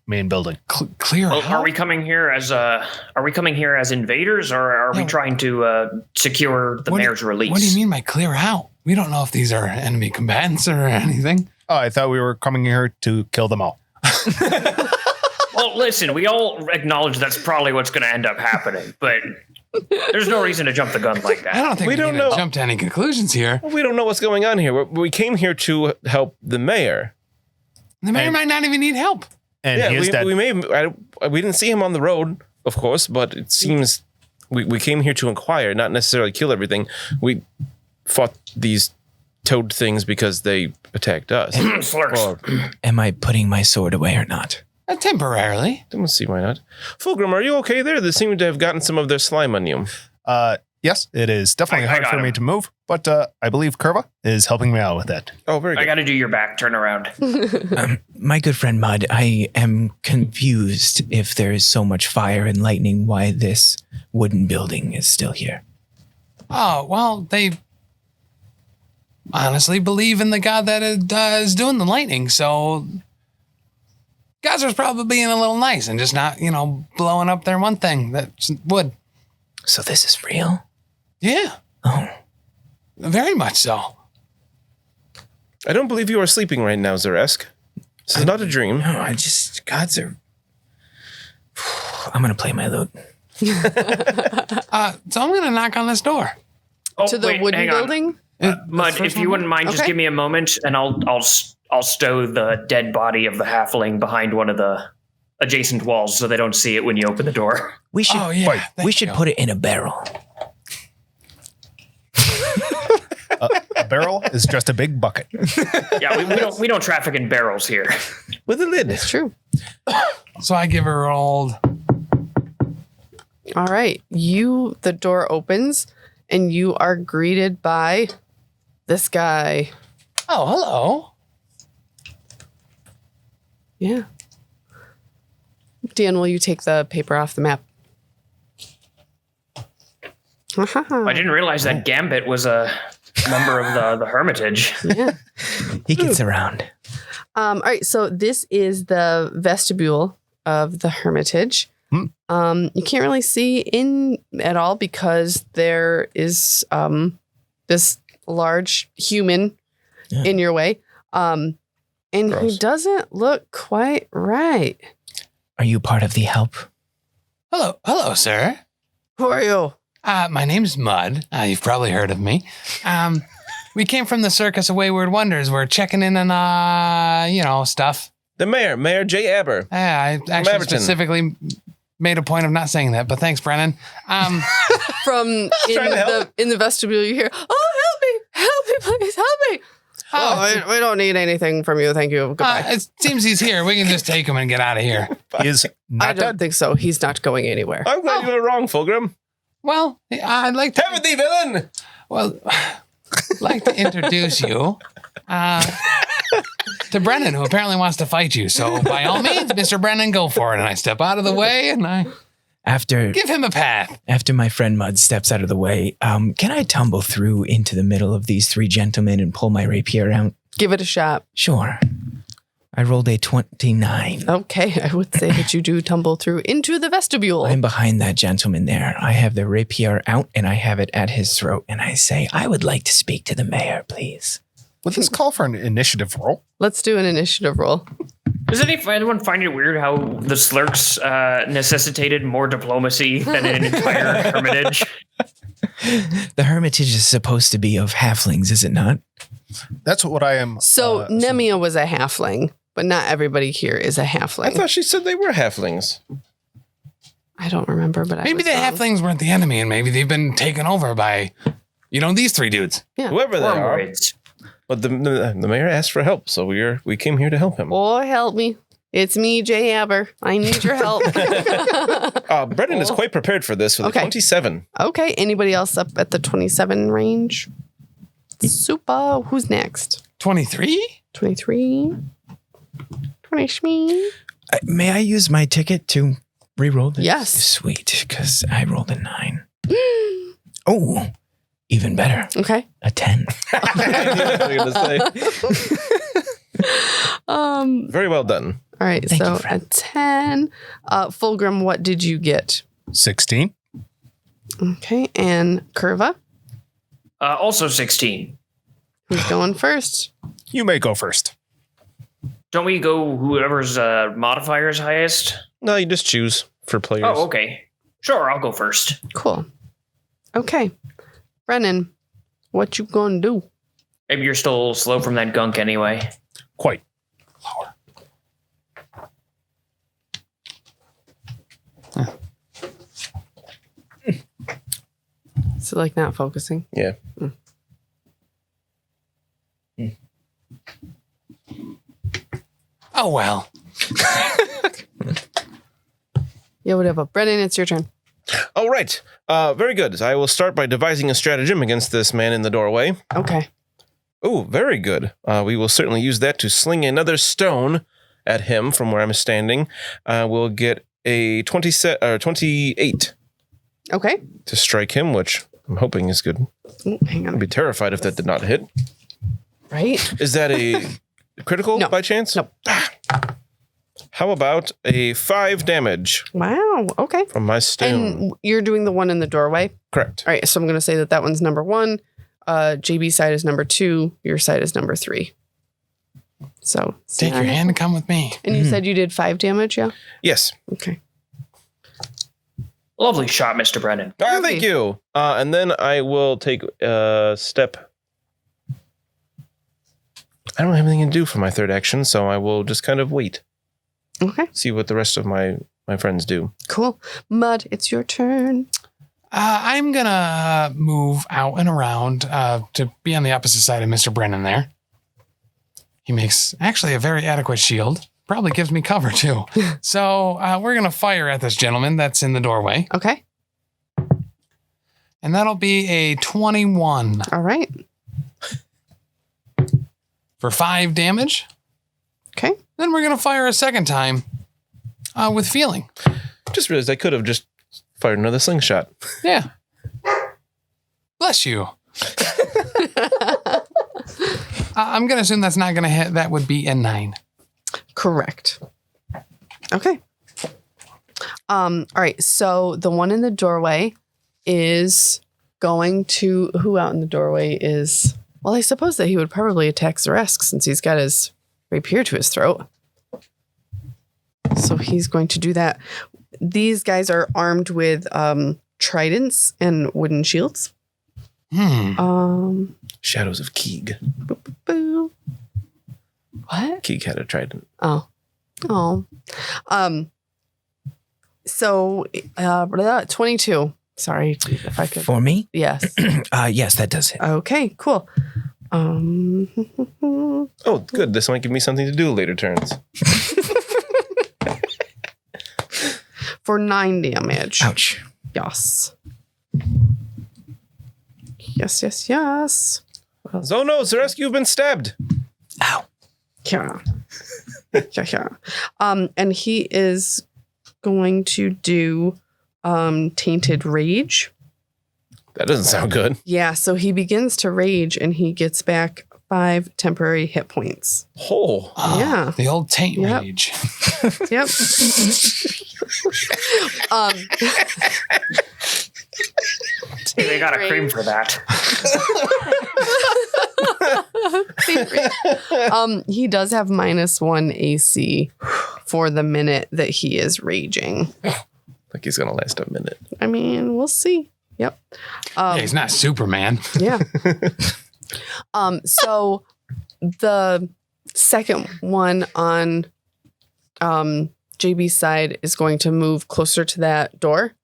main building. Clear Well, out? are we coming here as invaders, or are we trying to secure the mayor's release? What do you mean by clear out? We don't know if these are enemy combatants or anything. Oh, I thought we were coming here to kill them all. Well, listen, we all acknowledge that's probably what's going to end up happening, but there's no reason to jump the gun like that. I don't think we don't need to know. jump to any conclusions here. We don't know what's going on here. We came here to help the mayor. The mayor might not even need help. And he is dead. we didn't see him on the road, of course, but it seems we came here to inquire, not necessarily kill everything. We fought these toad things because they attacked us. Slurks. Or, Am I putting my sword away or not? Temporarily. don't see why not. Fulgrim, are you okay there? They seem to have gotten some of their slime on you. Yes, it is definitely I hard got for me him. to move, but I believe Kurva is helping me out with that. Oh, very I good. got to do your back. Turn around. My good friend Mud, I am confused if there is so much fire and lightning why this wooden building is still here. Oh, well, they honestly believe in the god that is doing the lightning, so Gazer's probably being a little nice and just not, blowing up their one thing that's wood. So this is real? Yeah, Oh, very much so. I don't believe you are sleeping right now, Xa'Reske. This is not a dream. no, gods are... I'm going to play my lute. So I'm going to knock on this door. Oh, To the wait, wooden hang on. building? Mud, if you wouldn't mind, just Okay. give me a moment, and I'll stow the dead body of the halfling behind one of the adjacent walls so they don't see it when you open the door. We should, Oh, yeah. we should put it in a barrel. A barrel is just a big bucket. Yeah, we don't traffic in barrels here. With a lid. It's true. So I give her old. All right. The door opens and you are greeted by this guy. Oh, hello. Yeah. Dan, will you take the paper off the map? I didn't realize that Gambit was a member of the Hermitage. Yeah. He gets around. All right. So this is the vestibule of the Hermitage. You can't really see in at all because there is this large human in your way. And Gross. he doesn't look quite right. Are you part of the help? Hello, sir. Who are you? My name's Mud. You've probably heard of me. We came from the Circus of Wayward Wonders. We're checking in on, stuff. The mayor, Mayor Jay Abber. I actually Abberton. specifically made a point of not saying that, but thanks, Brennan. From Trying to help. in the vestibule, you hear, "Oh, help me, please, help me." Oh, we don't need anything from you, thank you. Goodbye. It seems he's here. We can just take him and get out of here. He is I not don't dead. think so. He's not going anywhere. I'm glad you were wrong, Fulgrim. Well, I'd like to. Heavenly villain! Like to introduce you to Brennan, who apparently wants to fight you. So by all means, Mr. Brennan, go for it. And I step out of the way and I After give him a path. my friend Mud steps out of the way, can I tumble through into the middle of these three gentlemen and pull my rapier out? Give it a shot. Sure. I rolled a 29. Okay, I would say that you do tumble through into the vestibule. I'm behind that gentleman there. I have the rapier out and I have it at his throat. And I say, I would like to speak to the mayor, please. Would this call for an initiative roll? Let's do an initiative roll. Does anyone find it weird how the Slurks necessitated more diplomacy than an entire Hermitage? The Hermitage is supposed to be of halflings, is it not? That's what I am. So Nemia was a halfling, but not everybody here is a I halfling. thought she said they were halflings. I don't remember, but Maybe the halflings weren't the enemy and maybe they've been taken over by, these three dudes. Yeah. Whoever they are. Wormwoods. But the mayor asked for help, so we came here to help him. Oh, help me. It's me, Jay Abber. I need your help. Brennan is quite prepared for this with Okay. a 27. Okay, anybody else up at the 27 range? Super. Who's next? 23? 23. 23. May I use my ticket to re-roll this? Yes. Sweet, because I rolled a 9. Oh, Even better. Okay. A 10. Very well done. All right. Thank so you, a friend. 10. Fulgrim, what did you get? 16. Okay. And Kurva, Also 16. who's going first? You may go first. Don't we go whoever's modifier is highest? No, you just choose for players. Oh, okay. Sure, I'll go first. Cool. Okay. Brennan, what you gonna do? Maybe you're still slow from that gunk anyway. Quite. Is it like not focusing? Yeah. Oh, well. Yeah, whatever. Brennan, it's your turn. All right. Very good. I will start by devising a stratagem against this man in the doorway. Okay. Oh, very good. We will certainly use that to sling another stone at him from where I'm standing. We'll get a 28 Okay. to strike him, which I'm hoping is good. Ooh, hang I'd on. be terrified if that did not hit. Right? Is that a critical No. by chance? Nope. How about a 5 damage Wow. Okay. from my stone? And you're doing the one in the doorway. Correct. All right. So I'm going to say that one's number 1. JB's side is number 2. Your side is number 3. So Take your hand and come with me. And you said you did 5 damage, yeah? Yes. Okay. Lovely shot, Mr. Brennan. Oh, thank you. And then I will take a step. I don't have anything to do for my third action, so I will just kind of wait. Okay. See what the rest of my friends do. Cool. Mud, it's your turn. I'm going to move out and around to be on the opposite side of Mr. Brennan there. He makes actually a very adequate shield. Probably gives me cover, too. So we're going to fire at this gentleman that's in the doorway. Okay. And that'll be a 21 All right. for 5 damage. Okay. Then we're going to fire a second time with feeling. Just realized I could have just fired another slingshot. Yeah. Bless you. I'm going to assume that's not going to hit. That would be a 9. Correct. Okay. All right. So the one in the doorway is going to who out in the doorway is well, I suppose that he would probably attack Xa'Reske since he's got his rapier to his throat. So he's going to do that. These guys are armed with tridents and wooden shields. Shadows of Keeg. Boo. What? Keeg had a trident. Oh. So 22. Sorry if I could. For me? Yes. Yes, that does hit. Okay, cool. Oh, good. This might give me something to do later turns. For 9 damage. Ouch. Yes. Yes. Oh no, Xa'Reske, you've been stabbed. Ow. Yeah. Yeah. And he is going to do Tainted Rage. That doesn't sound good. Yeah, so he begins to rage and he gets back 5 temporary hit points. Oh. Yeah. The old taint Yep. rage. Yep. They got a cream for that. He does have -1 AC for the minute that he is raging. Like he's gonna last a minute. I mean, we'll see. Yep. Yeah, he's not Superman. Yeah. So the second one on JB's side is going to move closer to that door.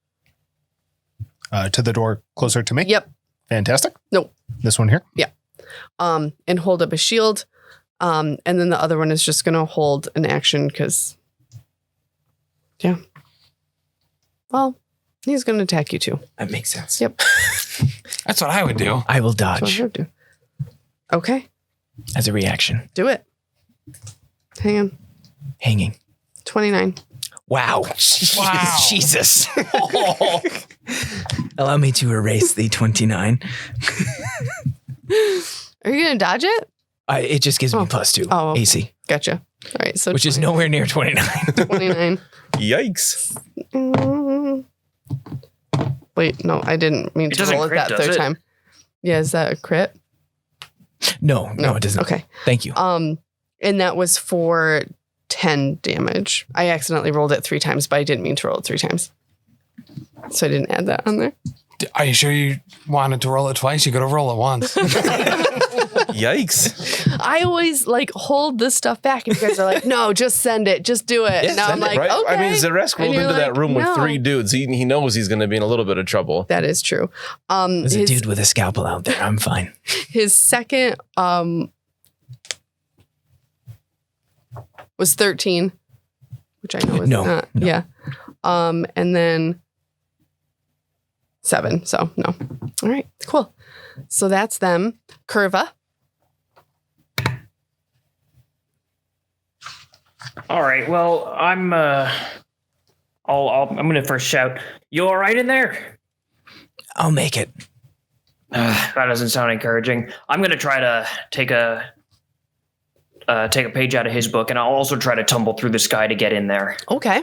To the door closer to me? Yep. Fantastic. Nope. This one here? And hold up a shield. And then the other one is just going to hold an action because, yeah. Well, he's going to attack you too. That makes sense. Yep. That's what I would do. I will That's what I dodge would do. Okay. as a reaction. Do it. Hang on. Hanging. 29. Wow. Wow. Jesus. Allow me to erase the 29. Are you going to dodge it? It just gives me +2 Oh, okay. AC, Gotcha. All right. So which is nowhere near 29. 29. Yikes. Wait, no, I didn't mean It to doesn't roll it crit, that does third it? time. Yeah, is that a crit? No, it doesn't. Okay. Thank you. And that was for 10 damage. I accidentally rolled it 3 times, but I didn't mean to roll it 3 times. So I didn't add that on there. Are you sure you wanted to roll it twice? You got to roll it once. Yikes. I always like hold this stuff back, and you guys are like, no, just send it. Just do it. Yeah, now I'm send it, like, right? okay. I mean, Xa'Reske And rolled you're into that like, room with no. 3 dudes. He knows he's going to be in a little bit of trouble. That is true. There's a dude with a scalpel out there. I'm fine. His second was 13, which I know is not. No. Yeah. And then 7. So no. All right, cool. So that's them. Kurva. All right. Well, I'm gonna first shout. You all right in there? I'll make it. That doesn't sound encouraging. I'm gonna try to take a page out of his book, and I'll also try to tumble through the sky to get in there. Okay.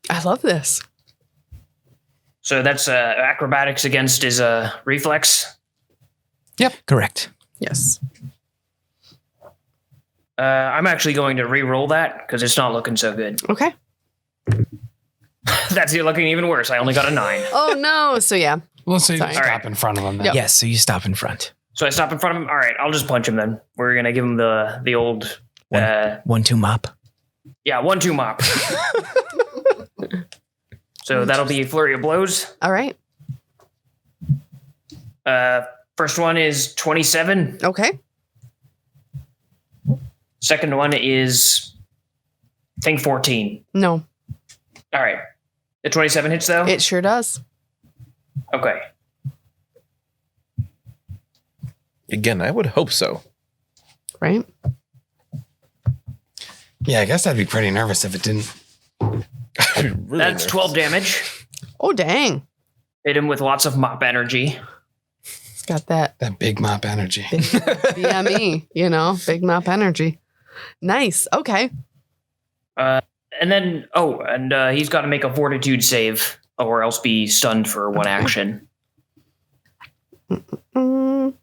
I love this. So that's acrobatics against his reflex. Correct. Yes. I'm actually going to re-roll that because it's not looking so good. Okay. That's looking even worse. I only got a 9. Oh no. So yeah. Well, so you Sorry. stop All right. in front of him then. Yep. Yes, so you stop in front. So I stop in front of him. All right, I'll just punch him then. We're gonna give him the old 1-2 mop. 1-2 mop. So that'll be a flurry of blows. All right. First one is 27. Okay. Second one is, I think, 14. No, All right. The 27 hits, though? it sure does. Okay. Again, I would hope so. Right. Yeah, I guess I'd be pretty nervous if it didn't. Really That's nervous. 12 damage. Oh, dang. Hit him with lots of mop energy. It's got that That big mop energy. big BME, big mop energy. Nice. Okay. And then, he's got to make a fortitude save or else be stunned for 1 action. And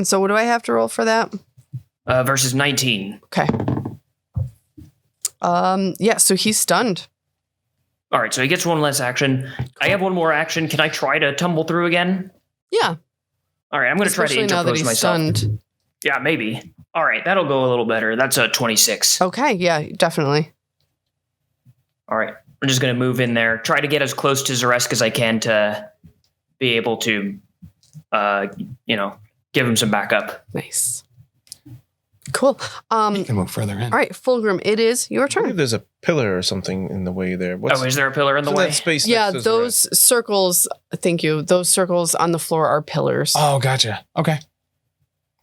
so what do I have to roll for that? Versus 19. Okay. Yeah, so he's stunned. All right, so he gets 1 less action. I have 1 more action. Can I try to tumble through again? Yeah. All right, I'm going to try to Especially now that interpose he's myself. stunned. Yeah, maybe. All right, that'll go a little better. That's a 26. Okay, yeah, definitely. All right, I'm just going to move in there, try to get as close to Xa'Reske as I can to be able to, give him some backup. Nice. Cool. You can move further in. All right, Fulgrim, it is your I believe turn. there's a pillar or something in the way there. Oh, is there a pillar in the in way? that space Yeah, next to those circles, thank you. Those circles on the floor are pillars. Oh, gotcha. Okay.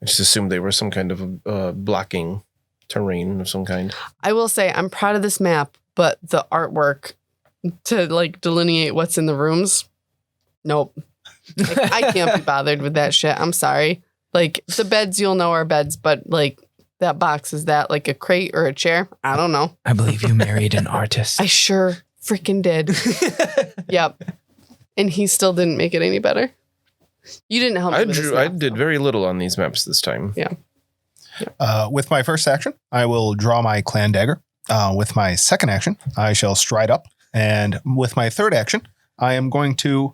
I just assumed they were some kind of blocking terrain of some kind. I will say I'm proud of this map, but the artwork to delineate what's in the rooms, nope. I can't be bothered with that shit. I'm sorry. The beds you'll know are beds, but that box, is that a crate or a chair? I don't know. I believe you married an artist. I sure freaking did. Yep. And he still didn't make it any better. You didn't help me with this I map, did though. very little on these maps this time. Yeah. With my first action, I will draw my clan dagger. With my second action, I shall stride up. And with my third action, I am going to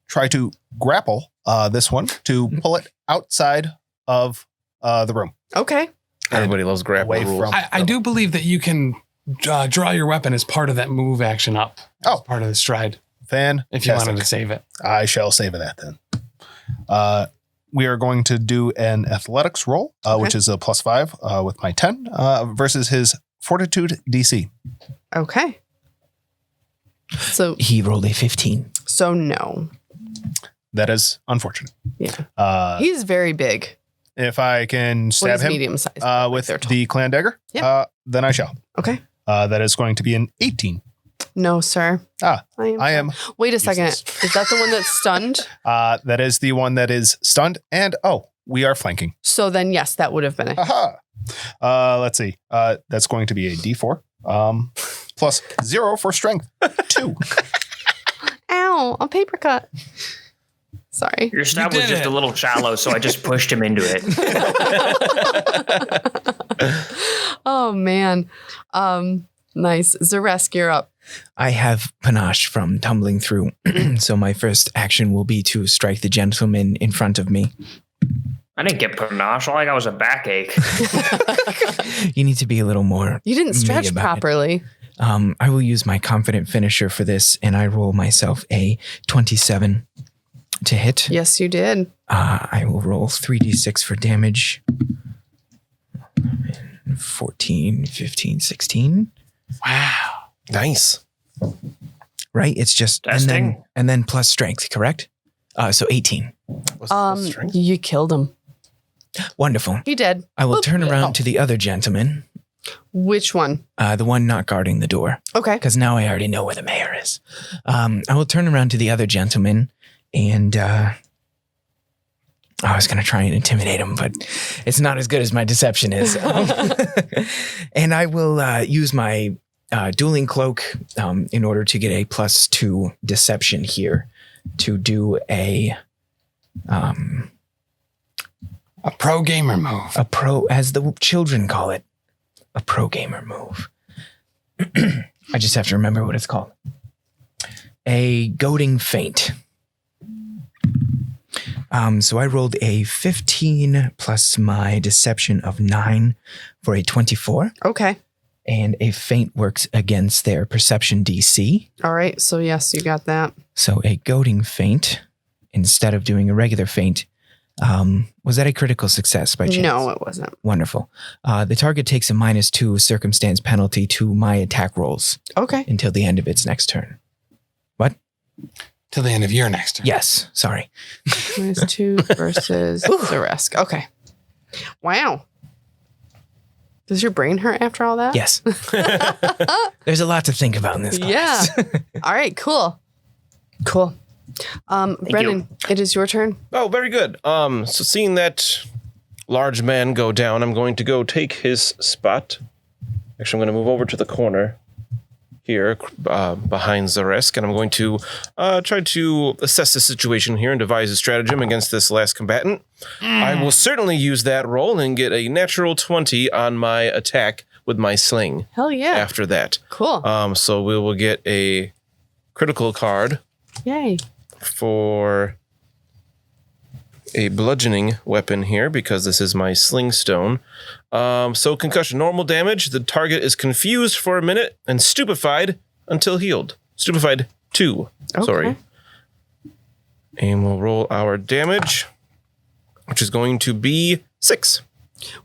try to grapple this one to pull it outside of the room. Okay. Everybody loves grapple Away rules. from- I do believe that you can draw your weapon as part of that move action up. Oh. As part of the stride. Fantastic. If you wanted to save it. I shall save that then. We are going to do an athletics roll, which is a +5 with my 10 versus his fortitude DC. Okay. So He rolled a 15. no. That is unfortunate. Yeah. He's very big. If I can stab him medium sized. with the clan dagger, Yeah. then I shall. Okay. That is going to be an 18. No, sir. I am. Wait a second. Useless. Is that the one that's stunned? That is the one that is stunned. And we are flanking. So then, yes, that would have been it. Aha. Let's see. That's going to be a D4. Plus 0 for strength. 2. Ow, a paper cut. Sorry. Your stab was just a little shallow, so I just pushed him into it. Oh, man. Nice. Xa'Reske, you're up. I have panache from tumbling through, so my first action will be to strike the gentleman in front of me. I didn't get panache. All I got was a backache. You need to be a little more. You didn't me stretch about it. properly. I will use my confident finisher for this, and I roll myself a 27 to hit. Yes, you did. I will roll 3d6 for damage. 14, 15, 16. Wow. Nice. Right? It's just Testing. and then plus strength, correct? So 18. You killed him. Wonderful. He did. I will Boop. turn around to the other gentleman, Which one? the one not guarding the door, Okay. because now I already know where the mayor is. I will turn around to the other gentleman and I was going to try and intimidate him, but it's not as good as my deception is. And I will use my dueling cloak in order to get a +2 deception here to do a pro gamer move. a pro, as the children call it, a pro gamer move. I just have to remember what it's called. A goading feint. So I rolled a 15 plus my deception of 9 for a 24. Okay. And a feint works against their perception DC. All right. So, yes, you got that. So a goading feint, instead of doing a regular feint, was that a critical success by chance? No, it wasn't. Wonderful. The target takes a -2 circumstance penalty to my attack rolls Okay. until the end of its next turn. What? Till the end of your next turn. Yes. Sorry. -2 versus Xa'Reske. Okay. Wow. Does your brain hurt after all that? Yes. There's a lot to think about in this class. Yeah. All right. Cool. Cool. Brennan, it is your turn. Oh, very good. So seeing that large man go down, I'm going to go take his spot. Actually, I'm going to move over to the corner here behind Xa'Reske, and I'm going to try to assess the situation here and devise a stratagem against this last combatant. I will certainly use that roll and get a natural 20 on my attack with my sling Hell yeah. after that. Cool. So we will get a critical card Yay. for a bludgeoning weapon here because this is my sling stone. So concussion, normal damage. The target is confused for a minute and stupefied until healed. Stupefied 2. Okay. Sorry. And we'll roll our damage, which is going to be 6.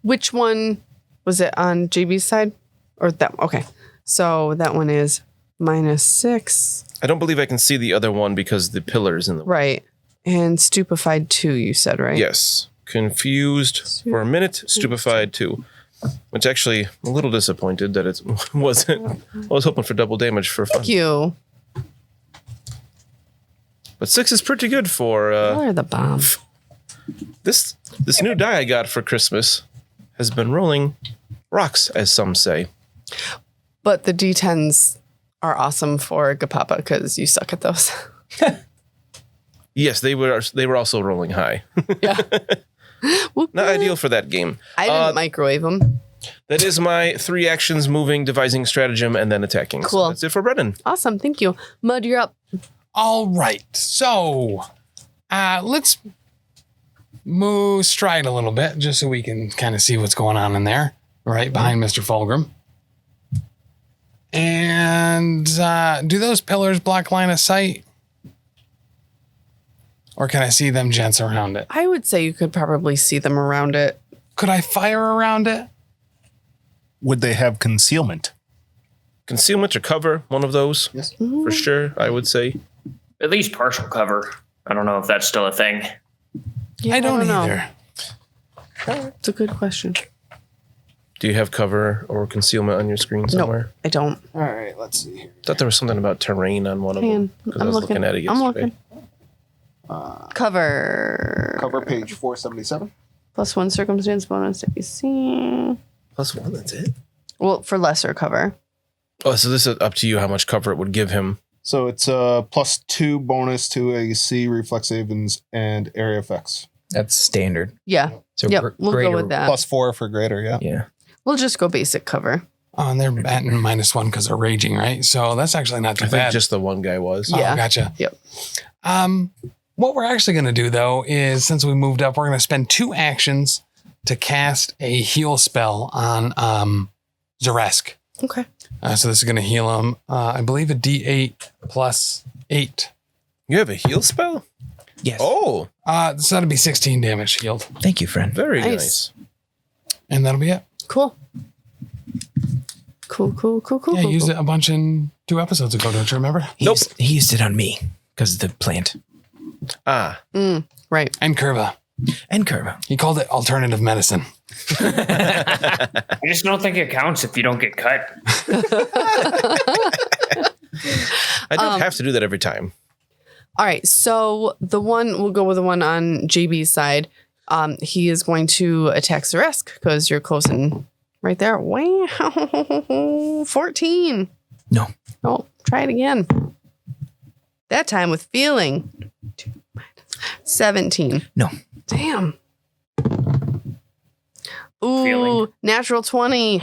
Which one was it on JB's side? Or that? Okay. So that one is -6. I don't believe I can see the other one because the pillar's in the way. Right. And stupefied 2, you said, right? Yes. Confused for a minute, stupefied 2. Which actually, I'm a little disappointed that it wasn't. I was hoping for double damage for fun. Thank you. But 6 is pretty good for You're the bomb. this new die I got for Christmas has been rolling rocks, as some say. But the D10s are awesome for Gapapa because you suck at those. Yes, they were also rolling high. Yeah. Whoop, Not whoop. ideal for that game. I didn't microwave them. That is my 3 actions: moving, devising stratagem, and then attacking. Cool. So that's it for Brennan. Awesome. Thank you. Mud, you're up. All right. So let's move stride a little bit just so we can kind of see what's going on in there, right behind Mr. Fulgrim. And do those pillars block line of sight? Or can I see them gents around it? I would say you could probably see them around it. Could I fire around it? Would they have concealment? Concealment or cover, one of those. Yes. For sure, I would say. At least partial cover. I don't know if that's still a thing. Yeah, I don't know. either. It's a good question. Do you have cover or concealment on your screen somewhere? I don't. All right, let's see here. Thought there was something about terrain on one of Hang them. on. Because I I'm was looking. looking at it I'm yesterday. looking. Cover. Cover page 477. +1 circumstance bonus to AC. +1, that's it? Well, for lesser cover. Oh, so this is up to you how much cover it would give him. So it's a +2 bonus to AC, reflex savings, and area effects. That's standard. Yeah. So Yep. We'll go with that. +4 for greater, yeah. Yeah. We'll just go basic cover. Oh, and they're batting -1 because they're raging, right? So that's actually not too I think bad. just the one guy was. Yeah. Oh, gotcha. Yep. What we're actually going to do, though, is since we moved up, we're going to spend 2 actions to cast a heal spell on Xa'Reske. Okay. So this is going to heal him, I believe, a D8 +8. You have a heal spell? Yes. Oh, So that'll be 16 damage healed. Thank you, friend. very Nice. nice. And that'll be it. Cool. Cool. Yeah, I used it a bunch in 2 episodes ago, don't you remember? He used it on me because of the plant Ah, Right. And Kurva. and Kurva. He called it alternative medicine. I just don't think it counts if you don't get cut. I don't have to do that every time. All right. So we'll go with the one on JB's side. He is going to attack Xa'Reske because you're close and right there. Wow. 14. No. Oh, try it again. That time with feeling. 17. No. Damn. Ooh, Feeling. natural 20.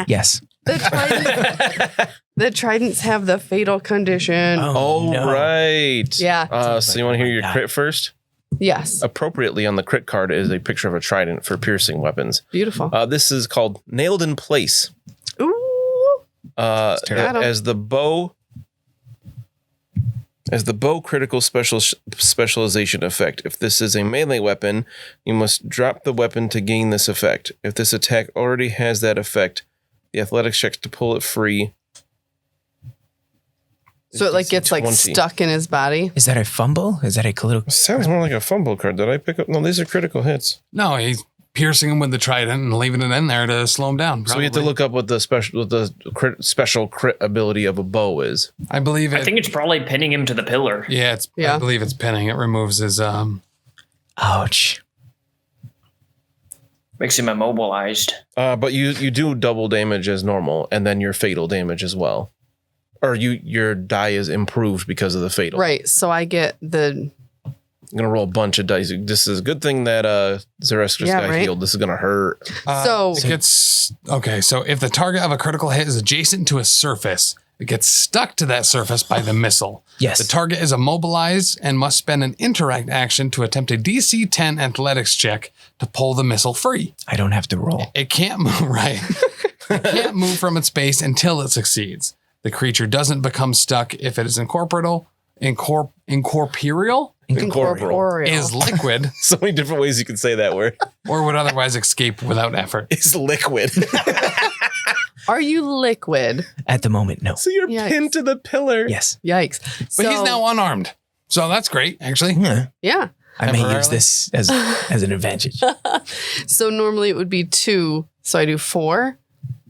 Yes. The tridents have the fatal condition. Oh, no. right. Yeah. So you want to hear your God. crit first? Yes. Appropriately on the crit card is a picture of a trident for piercing weapons. Beautiful. This is called Nailed in Place. Ooh. terrible. As the bow critical specialization effect. If this is a melee weapon, you must drop the weapon to gain this effect. If this attack already has that effect, the athletics check to pull it free. So it gets 20. stuck in his body. Is that a fumble? Is that a critical? Sounds more like a fumble card. Did I pick up? No, these are critical hits. No, he's piercing him with the trident and leaving it in there to slow him down. So we have to probably. look up what the special crit ability of a bow is. I believe it. I think it's probably pinning him to the pillar. Yeah, I believe it's pinning. It removes his Ouch. Makes him immobilized. But you do double damage as normal, and then your fatal damage as well. Or your die is improved because of the fatal. Right. So I get the. I'm gonna roll a bunch of dice. This is a good thing that Xa'Reske just got healed. This is gonna hurt. it gets okay. So if the target of a critical hit is adjacent to a surface, it gets stuck to that surface by the missile. Yes. The target is immobilized and must spend an interact action to attempt a DC 10 athletics check to pull the missile free. I don't have to roll. It can't move right. It can't move from its base until it succeeds. The creature doesn't become stuck if it is incorporeal, Incorporeal. is liquid, So many different ways you can say that word. or would otherwise escape without effort. It's liquid. Are you liquid? At the moment, no. So you're Yikes. pinned to the pillar. Yes. Yikes. But he's now unarmed. So that's great, actually. Yeah. Yeah. I may use Temporarily? this as an advantage. So normally it would be 2. So I do 4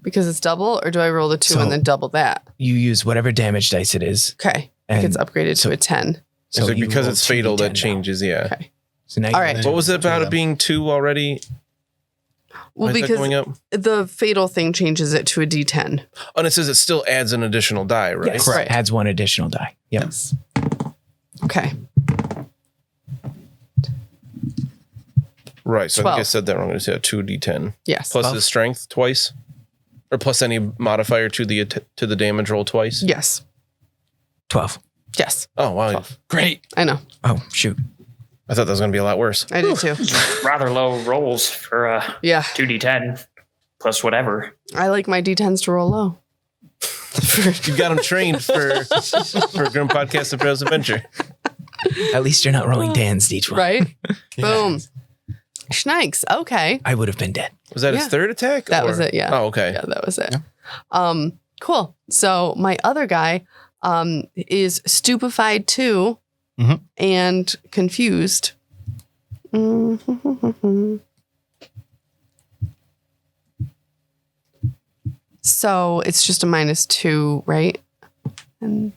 because it's double, or do I roll the 2 So- and then double that? You use whatever damage dice it is. Okay. It And gets upgraded to a 10. So you because roll it's fatal, 2d10 that now. changes. Yeah. Okay. So now All right. What was it about it being 2 already? Well, Why is that because going up? the fatal thing changes it to a D10. Oh, and it says it still adds an additional die, right? Yes. Right. Adds 1 additional die. Yep. Yes. Okay. Right. So I think I 12. said that wrong. I said 2d10 Yes. plus his strength twice, or plus any modifier to the damage roll twice. Yes. 12. Yes. Oh wow! 12. Great. I know. Oh, shoot. I thought that was going to be a lot worse. I do too. Rather low rolls for Yeah. 2d10 plus whatever. I like my D10s to roll low. You got him trained for Grim Podcast and Bros Adventure. At least you're not rolling Dan's each one. Right? Boom. Schnikes. Okay. I would have been dead. Was that his Yeah. third attack? That was it, yeah. Oh, okay. Yeah, that was it. Cool. So my other guy is stupefied too Mhm. and confused. So it's just a -2, right? And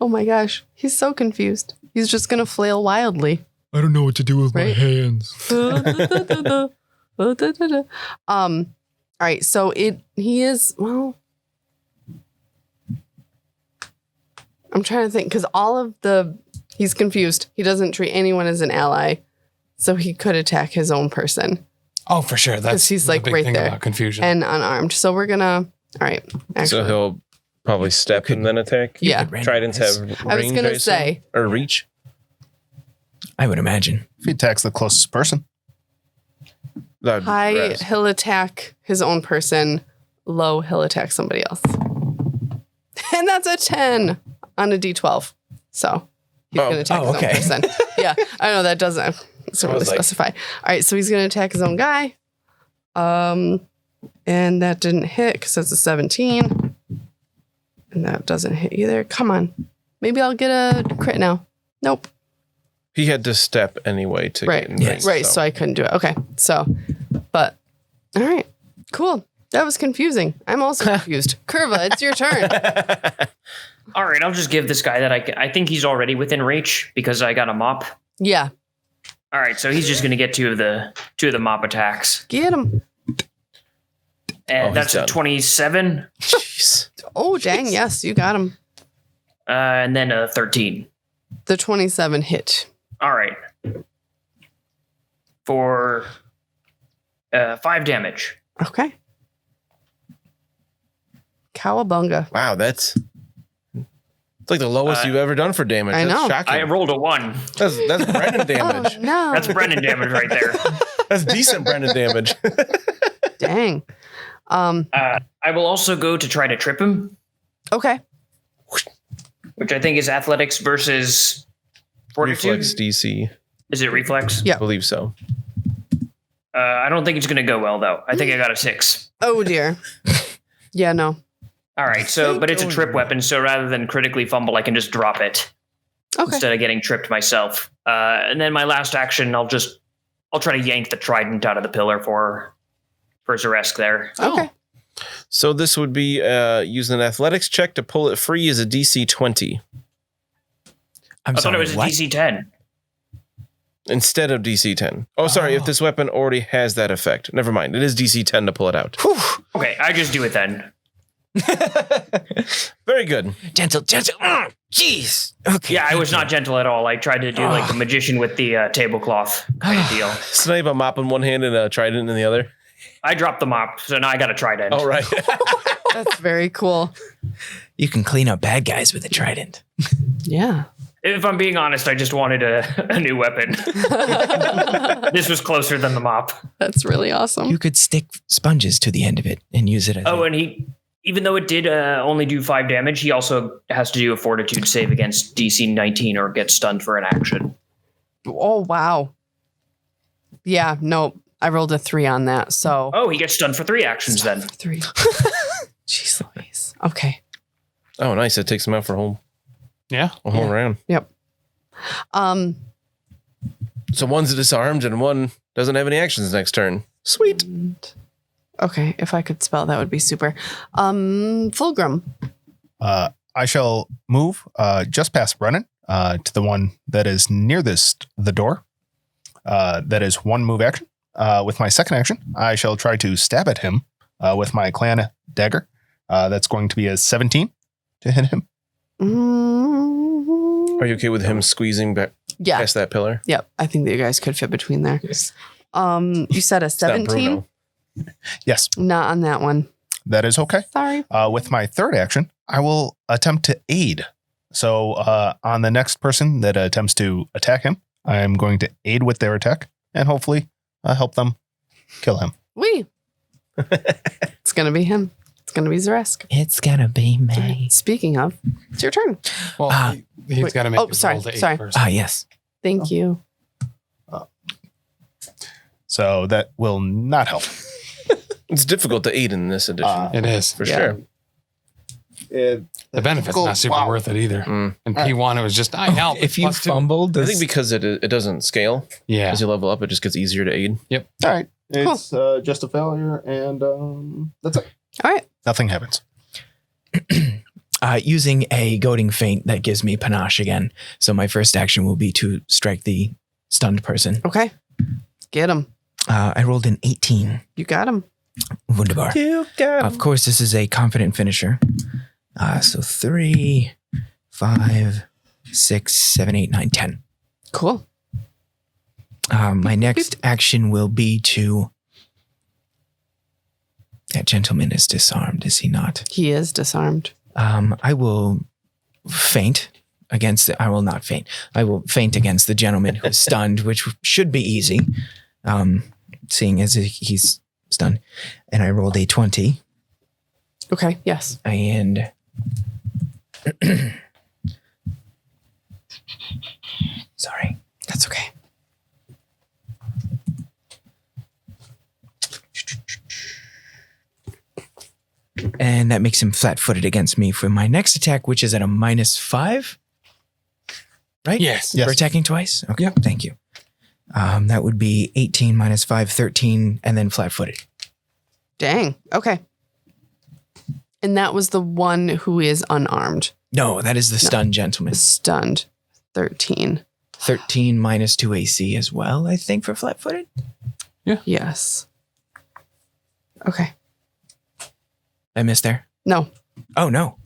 oh my gosh, he's so confused. He's just gonna flail wildly. I don't know what to do with Right? my hands. All right, so he is, well, I'm trying to think because he's confused. He doesn't treat anyone as an ally, so he could attack his own person Oh, for sure. That's he's, the like, big right thing there. about confusion. and unarmed. So we're gonna, all right. Actually, So he'll probably step and then attack. yeah, Tridents have range, I was gonna assume? say. Or reach. I would imagine. If he attacks the closest person. That'd be High, grass. he'll attack his own person. Low, he'll attack somebody else. And that's a 10 on a D12. So he's Oh. going to attack Oh, his okay. own person. Yeah, I know that doesn't really was like- specify. All right, so he's going to attack his own guy. And that didn't hit because it's a 17. And that doesn't hit either. Come on. Maybe I'll get a crit now. Nope. He had to step anyway to Right. get in range, Right. So I couldn't do it. Okay. So, but all right. Cool. That was confusing. I'm also confused. Kurva, it's your turn. All right, I'll just give this guy that I think he's already within reach because I got a mop. Yeah. All right, so he's just going to get two of the mop attacks, Get him. and he's that's a done. 27, Jeez. Oh, dang. Yes, you got him. and then a 13. The 27 hit. All right, for 5 damage. Okay. Cowabunga. Wow, it's like the lowest you've ever done for damage. I That's know. shocking. I rolled a 1. That's Brennan Oh, damage. no. That's Brennan damage right there. That's decent Brennan damage. Dang. I will also go to try to trip him, Okay. which I think is athletics versus fortitude. Reflex DC. Is it reflex? Yeah. I believe so. I don't think it's going to go well, though. I think I got a 6. Oh, dear. Yeah, no. All right, so but it's a trip weapon, so rather than critically fumble, I can just drop it Okay. instead of getting tripped myself. And then my last action, I'll try to yank the trident out of the pillar for Xa'Reske there. Okay. So this would be using an athletics check to pull it free as a DC 20 I'm I sorry. thought it was a what? DC 10. instead of DC 10. Oh, sorry. If this weapon already has that effect. Never mind. It is DC 10 to pull it out. Okay, I just do it then. Very good. Gentle. Jeez. Okay. Yeah, I was not gentle at all. I tried to do like the magician with the tablecloth kind of deal. Snipe a mop in one hand and a trident in the other. I dropped the mop, so now I got a trident. All right. That's very cool. You can clean up bad guys with a trident. Yeah. If I'm being honest, I just wanted a new weapon. This was closer than the mop. That's really awesome. You could stick sponges to the end of it and use it as Oh, a, and even though it did only do 5 damage, he also has to do a fortitude save against DC 19 or get stunned for an action. Oh, wow. Yeah, no, I rolled a 3 on that. So Oh, he gets stunned for 3 actions then. 3. Jeez Louise. Okay. Oh, nice. It takes him out for a whole Yeah. round. Yep. So one's disarmed and one doesn't have any actions next turn. Sweet. Okay, if I could spell, that would be super. Fulgrim. I shall move just past Brennan to the one that is near the door. That is 1 move action. With my second action, I shall try to stab at him with my clan dagger. That's going to be a 17 to hit him. Are you okay with him squeezing back Yeah. past that pillar? Yep. I think that you guys could fit between there. You said a It's not 17? Bruno. Yes, Not on that one. that is okay. Sorry. With my third action, I will attempt to aid. So on the next person that attempts to attack him, I am going to aid with their attack and hopefully help them kill him. Wee. It's going to be him. It's going to be Xa'Reske. it's gonna be me. Speaking of, it's your turn. Well, he's Wait. got to make Oh, his sorry, roll to 8 sorry. first. Yes. Thank you. So that will not help. It's difficult to aid in this edition. It is. for yeah. sure. The benefit's not super worth it either. Mm. And P1, it was just, I help. If you plus 2. fumble, I think because it doesn't scale Yeah. as you level up, it just gets easier to aid. All right. It's just a failure, and that's it. All right. Nothing happens. Using a goading feint that gives me panache again. So my first action will be to strike the stunned person. Okay. Get him. I rolled an 18. You got him. Wunderbar. Of course, this is a confident finisher. So 3, 5, 6, 7, 8, 9, 10. Cool. My next action will be to... That gentleman is disarmed, is he not? He is disarmed. I will feint against I will not feint. I will feint against the gentleman who's stunned, which should be easy, seeing as he's stunned. And I rolled a 20. Okay. Yes. And sorry. That's okay. And that makes him flat-footed against me for my next attack, which is at a -5. Right? Yes. For attacking twice? Okay, Yep. thank you. That would be 18 minus 5, 13, and then flat-footed. Dang. Okay. And that was the one who is unarmed. No, that is the stunned gentleman. Stunned. 13. 13 minus 2 AC as well, I think, for flat-footed. Yes. Okay. I missed there. No. Oh, no.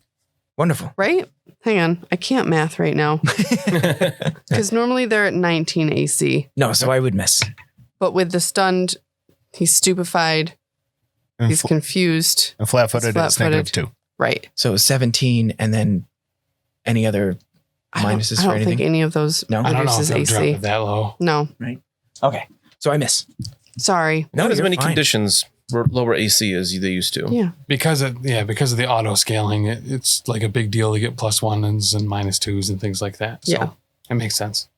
Wonderful. Right? Hang on. I can't math right now. Because normally they're at 19 AC. No, so I would miss. But with the stunned, he's stupefied. And He's confused. and flat-footed, It's it's flat-footed. -2. Right. So 17 and then any other minuses I for don't think anything? any of those No? I don't know if reduces they'll drop AC. it that low. No. Okay. So I miss. Sorry. Not as you're many fine. conditions lower AC as they used to. Yeah. Because of the auto scaling, it's like a big deal to get +1s and -2s and things like that. So Yeah. it makes sense.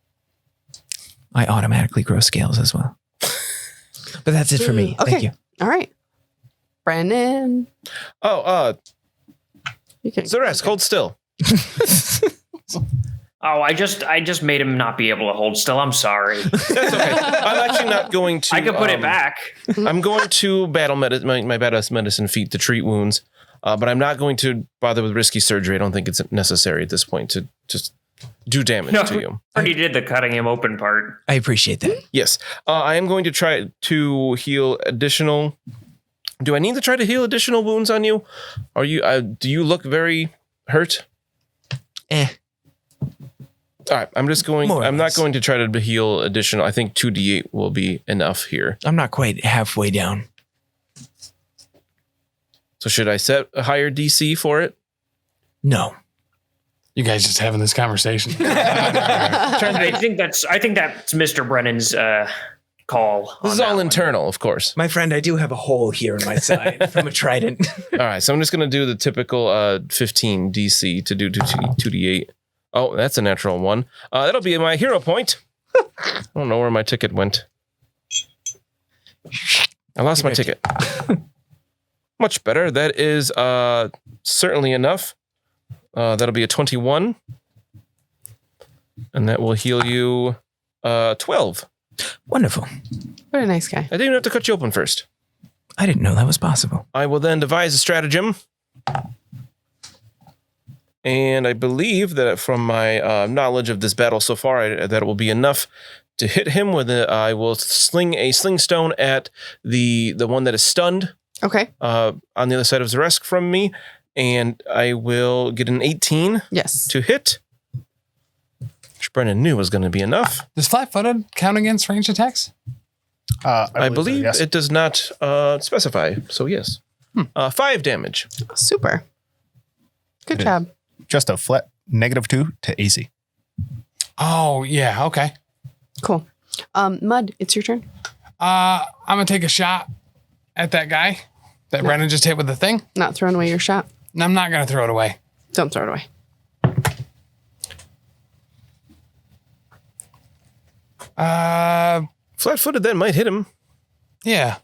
I automatically grow scales as well. But that's it for me. Okay. Thank you. All right. Brennan. Oh, You can Xa'Reske, hold still. Oh, I just made him not be able to hold still. I'm sorry. That's okay. I'm actually not going to. I could put it back. I'm going to battle my badass medicine feat to treat wounds, but I'm not going to bother with risky surgery. I don't think it's necessary at this point to just do damage No, to you. already did the cutting him open part. I appreciate that. Yes, I am going to try to heal additional. Do I need to try to heal additional wounds on you? Are you? Do you look very hurt? All right, I'm just going. More or I'm not less. going to try to heal additional. I think 2d8 will be enough here. I'm not quite halfway down. So should I set a higher DC for it? No. You guys just having this conversation. I think that's Mr. Brennan's call. This is on all that one. internal, of course. My friend, I do have a hole here in my side from a trident. All right, so I'm just going to do the typical 15 DC to do 2d8. Oh, that's a natural one. That'll be my hero point. I don't know where my ticket went. I lost my ticket. Much better. That is certainly enough. That'll be a 21. And that will heal you 12. Wonderful. What a nice guy. I didn't even have to cut you open first. I didn't know that was possible. I will then devise a stratagem. And I believe that from my knowledge of this battle so far, that it will be enough to hit him with it. I will sling a sling stone at the one that is stunned Okay. on the other side of Xa'Reske from me. And I will get an 18 Yes. to hit, which Brennan knew was going to be enough. Does flat-footed count against ranged attacks? I believe so, yes. it does not specify. So yes. 5 damage. Super. Good job. Just a flat -2 to AC. Oh, yeah. Okay. Cool. Mud, it's your turn. I'm going to take a shot at that guy that Brennan just hit with the thing. Not throwing away your shot. And I'm not going to throw it away. Don't throw it away. Flat-footed, that might hit him. Yeah.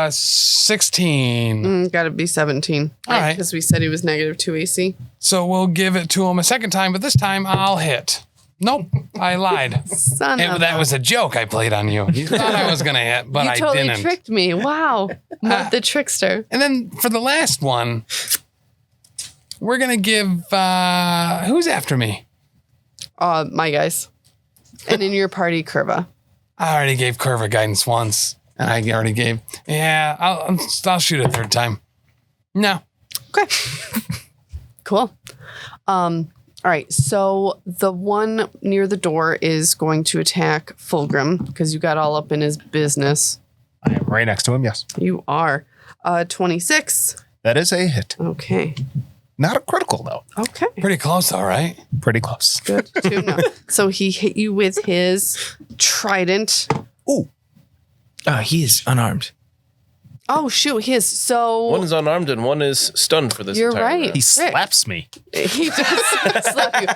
16. Got to be 17. All right. Because we said he was -2 AC. So we'll give it to him a second time, but this time I'll hit. Nope, I lied. Son of That was a joke I played on you. You thought I was going to hit, but you I totally didn't. tricked me. Wow. Not the trickster. And then for the last one, we're going to give, who's after me? My guys. And in your party, Kurva. I already gave Kurva guidance once. And I already gave, I'll shoot a third time. No. Okay. Cool. All right. So the one near the door is going to attack Fulgrim because you got all up in his business. I am right next to him, yes. You are. 26. That is a hit. Okay. Not a critical, though. Okay. Pretty close, all right. Pretty close. Good. 2 no. So he hit you with his trident. Ooh. He is unarmed. Oh, shoot. His. So. One is unarmed and one is stunned for this You're entire right. round. He slaps me. He does slap you.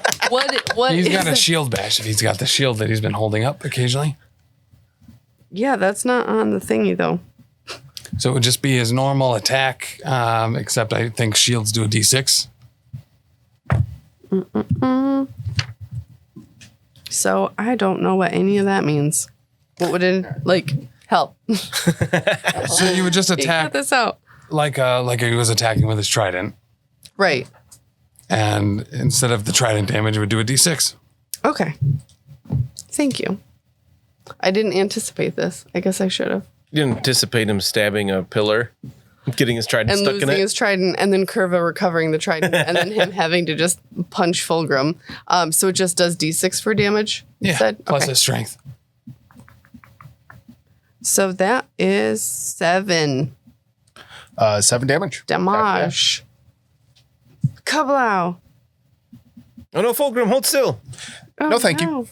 What He's is got a it? shield bash if he's got the shield that he's been holding up occasionally. Yeah, that's not on the thingy, though. So it would just be his normal attack, except I think shields do a d6. So I don't know what any of that means. What would it, help? So you would just Cut attack this out. like he was attacking with his trident. Right. And instead of the trident damage, it would do a d6. Okay. Thank you. I didn't anticipate this. I guess I should have. You didn't anticipate him stabbing a pillar, getting his trident And stuck in losing it. his trident, and then Kurva recovering the trident, and then him having to just punch Fulgrim. So it just does D6 for damage? you Yeah, said? plus Okay. his strength. So that is 7 7 damage. damage. Kablow. Oh no, Fulgrim, hold still. Oh, No, thank you.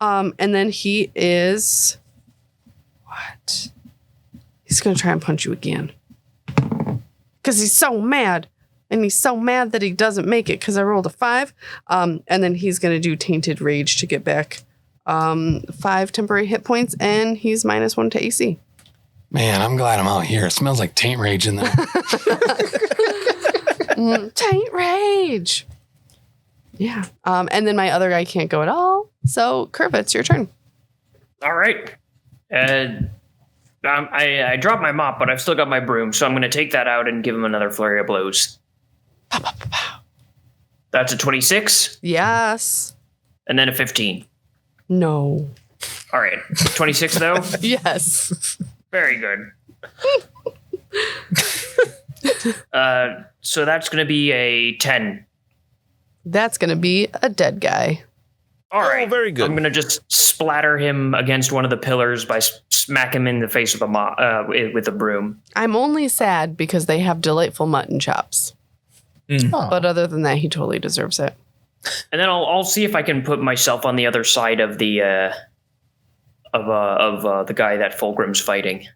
And then he is what? He's gonna try and punch you again. Cause he's so mad. And he's so mad that he doesn't make it because I rolled a 5. And then he's gonna do Tainted Rage to get back 5 temporary hit points, and he's -1 to AC. Man, I'm glad I'm out here. It smells like taint rage in there. Taint Rage. Yeah. And then my other guy can't go at all. So Kurva, it's your turn. All right. I dropped my mop, but I've still got my broom, so I'm going to take that out and give him another flurry of blows. That's a 26, Yes. and and then a 15. No. All right. 26, though? Yes. Very good. So that's going to be a 10. That's gonna be a dead guy. All right. very good. I'm going to just splatter him against one of the pillars by smack him in the face with a broom. I'm only sad because they have delightful mutton chops. But other than that, he totally deserves it. And then I'll see if I can put myself on the other side of the guy that Fulgrim's fighting.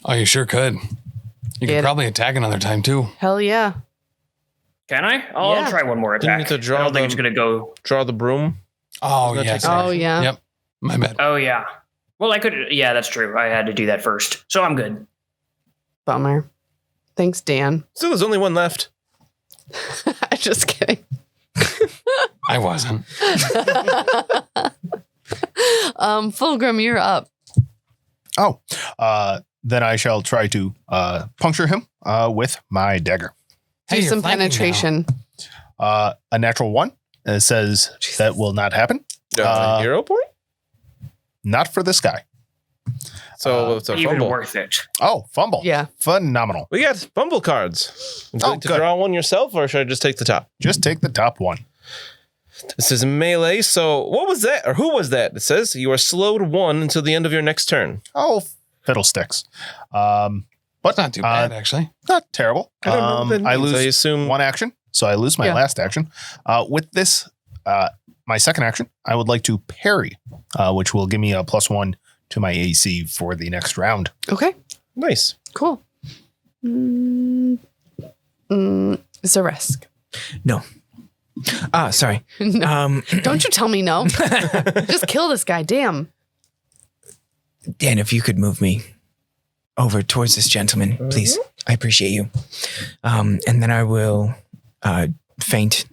Oh, you sure could. You Get could it. probably attack another time, too. Hell yeah. Can I? I'll Yeah. try one more Didn't you attack. have to draw I don't think the- it's going to go. Draw the broom. Oh, That yeah. takes sorry. Oh yeah. Yep. My bad. Oh, yeah. Well, I could. Yeah, that's true. I had to do that first. So I'm good. Bummer. Thanks, Dan. Still, there's only one left. Just kidding. I wasn't. Fulgrim, you're up. Oh, then I shall try to puncture him with my dagger. Do Hey, you're some flanking now. penetration. A natural 1 says that will not happen. Hero point? Not for this guy. So it's a Even fumble. worth it. Oh, fumble. Yeah. Phenomenal. We got fumble cards. Would you Oh, like to good. draw one yourself, or should I just take the top? Just take the top one. This is melee. So what was that, or who was that? It says you are slowed 1 until the end of your next turn. Oh, fiddlesticks. But It's not too bad, actually. not terrible. I don't know what that I means. lose I assume 1 action, so I lose my Yeah. last action. With this, my second action, I would like to parry, which will give me a +1 to my AC for the next round. Okay. nice. Cool. Xa'Reske. No. Sorry. No. Don't you tell me no. Just kill this guy. Damn. Dan, if you could move me over towards this gentleman, please. I appreciate you. And then I will feint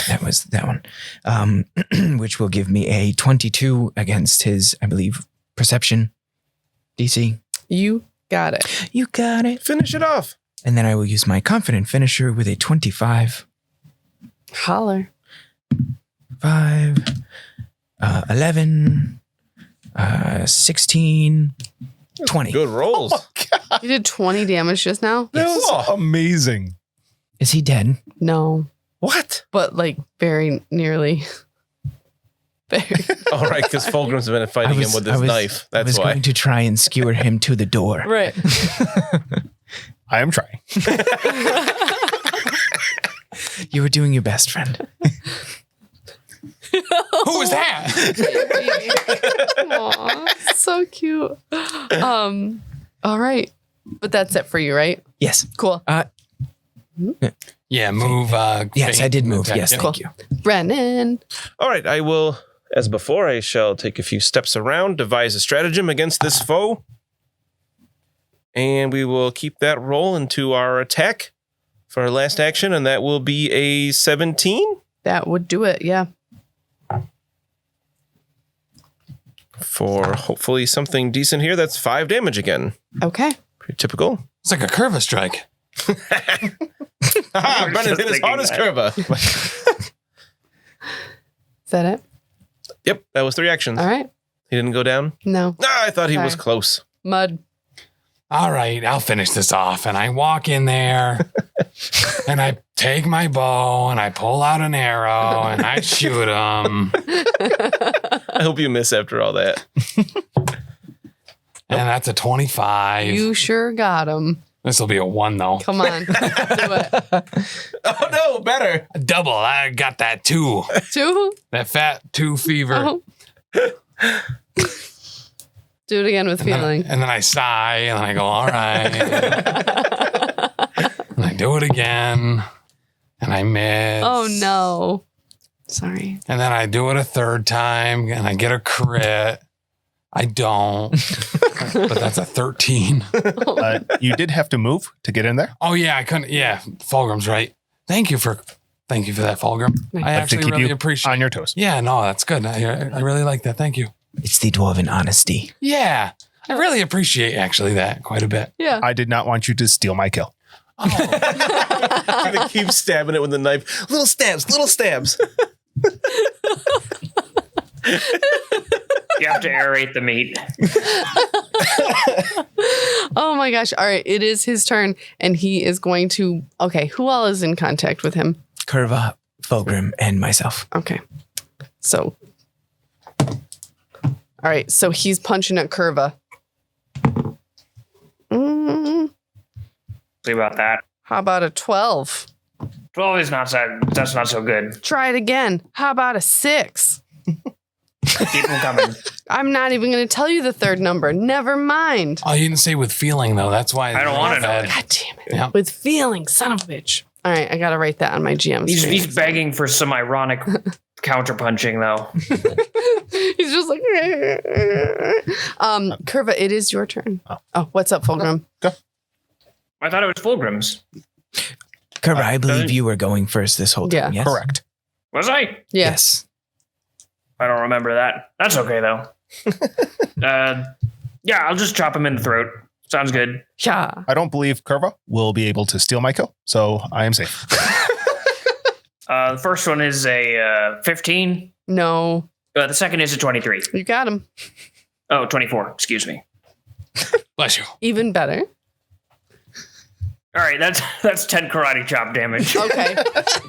That was that one. Which will give me a 22 against his, I believe, perception DC. You got it. You got it. Finish it off. And then I will use my confident finisher with a 25. Holler. 5, 11, 16, 20. Good rolls. You did 20 damage just now? That was amazing. Is he dead? No, What? but like very nearly. Very. All right, because Fulgrim's been fighting him with his knife. I That's was why. going to try and skewer him to the door. Right. I am trying. You were doing your best, friend. Who was that? Aw, so cute. All right. But that's it for you, right? Yes. Cool. Yeah, move. Yes, I did move. attack. Yes, Yeah. thank you. Brennan. All right, I will, as before, I shall take a few steps around, devise a stratagem against this foe. And we will keep that roll into our attack for our last action, and that will be a 17 That would do it. Yeah. for hopefully something decent here. That's 5 damage again. Okay. Pretty typical. It's like a Kurva strike. Ah, was Brennan just hit his thinking hardest that. Kurva. Is that it? Yep, that was 3 actions. All right. He didn't go down? No. Ah, I thought he was Sorry. close. Mud. All right, I'll finish this off. And I walk in there and I take my bow and I pull out an arrow and I shoot him. I hope you miss after all that. And that's a 25. You sure got him. This will be a 1, though. Come on. Do it. Oh, no, better. A double. I got that 2. 2? That fat 2 fever. Oh. Do it again with feeling. And then I sigh and I go, all right. And I do it again. And I miss. Oh, no. Sorry. And then I do it a 3rd time and I get a crit. I don't. But that's a 13. You did have to move to get in there. Oh, yeah, I couldn't. Yeah, Fulgrim's right. Thank you for that, Fulgrim. I Like to actually keep really you appreciate on your toes. Yeah, no, that's good. I really like that. Thank you. It's the dwarven honesty. Yeah, I really appreciate actually that quite a bit. Yeah. I did not want you to steal my kill. Oh, I'm going to keep stabbing it with the knife. Little stabs, little stabs. You have to aerate the meat. Oh my gosh. All right. It is his turn and he is going to. Okay. Who all is in contact with him? Kurva, Fulgrim, and myself. Okay. So. All right. So he's punching at Kurva. See about that. How about a 12? 12 is not so, that's not so good. Try it again. How about a 6? Keep them coming. I'm not even going to tell you the third number. Never mind. oh, you didn't say with feeling though. That's why I don't wanna know. God damn it. Yeah. With feeling, son of a bitch. All right. I got to write that on my GM screen. He's begging for some ironic counterpunching, though. He's just like, Kurva, it is your turn. Oh, what's up, Fulgrim? I thought it was Fulgrim's. Kurva, I believe doesn't- you were going first this whole time. Yeah. Yes? Correct. Was I? Yes. I don't remember that. That's okay, though. Yeah, I'll just chop him in the throat. Sounds good. Yeah. I don't believe Kurva will be able to steal my kill, so I am safe. The first one is a 15. No, The second is a 23. you got him. Oh, 24. Excuse me. Bless you. Even better. All right, that's 10 karate chop damage. Okay.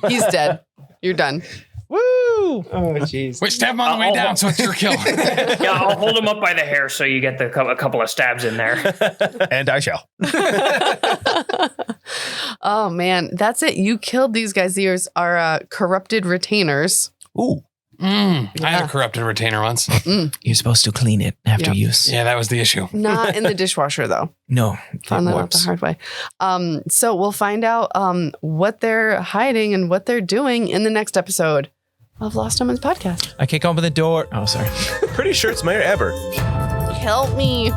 He's dead. You're done. Woo! Oh, jeez. Wait, stab him on the way down so it's your kill. Yeah, I'll hold him up by the hair so you get a couple of stabs in there. And I shall. Oh, man. That's it. You killed these guys. These are corrupted retainers. Ooh. I had Yeah. a corrupted retainer once. You're supposed to clean it after Yeah. use. Yeah, that was the issue. Not in the dishwasher, though. No, Found it that out the warps. hard way. So we'll find out what they're hiding and what they're doing in the next episode of Lost Omens Podcast. I can't open the door. Oh, sorry. Pretty sure it's Mayor Abber. Help me.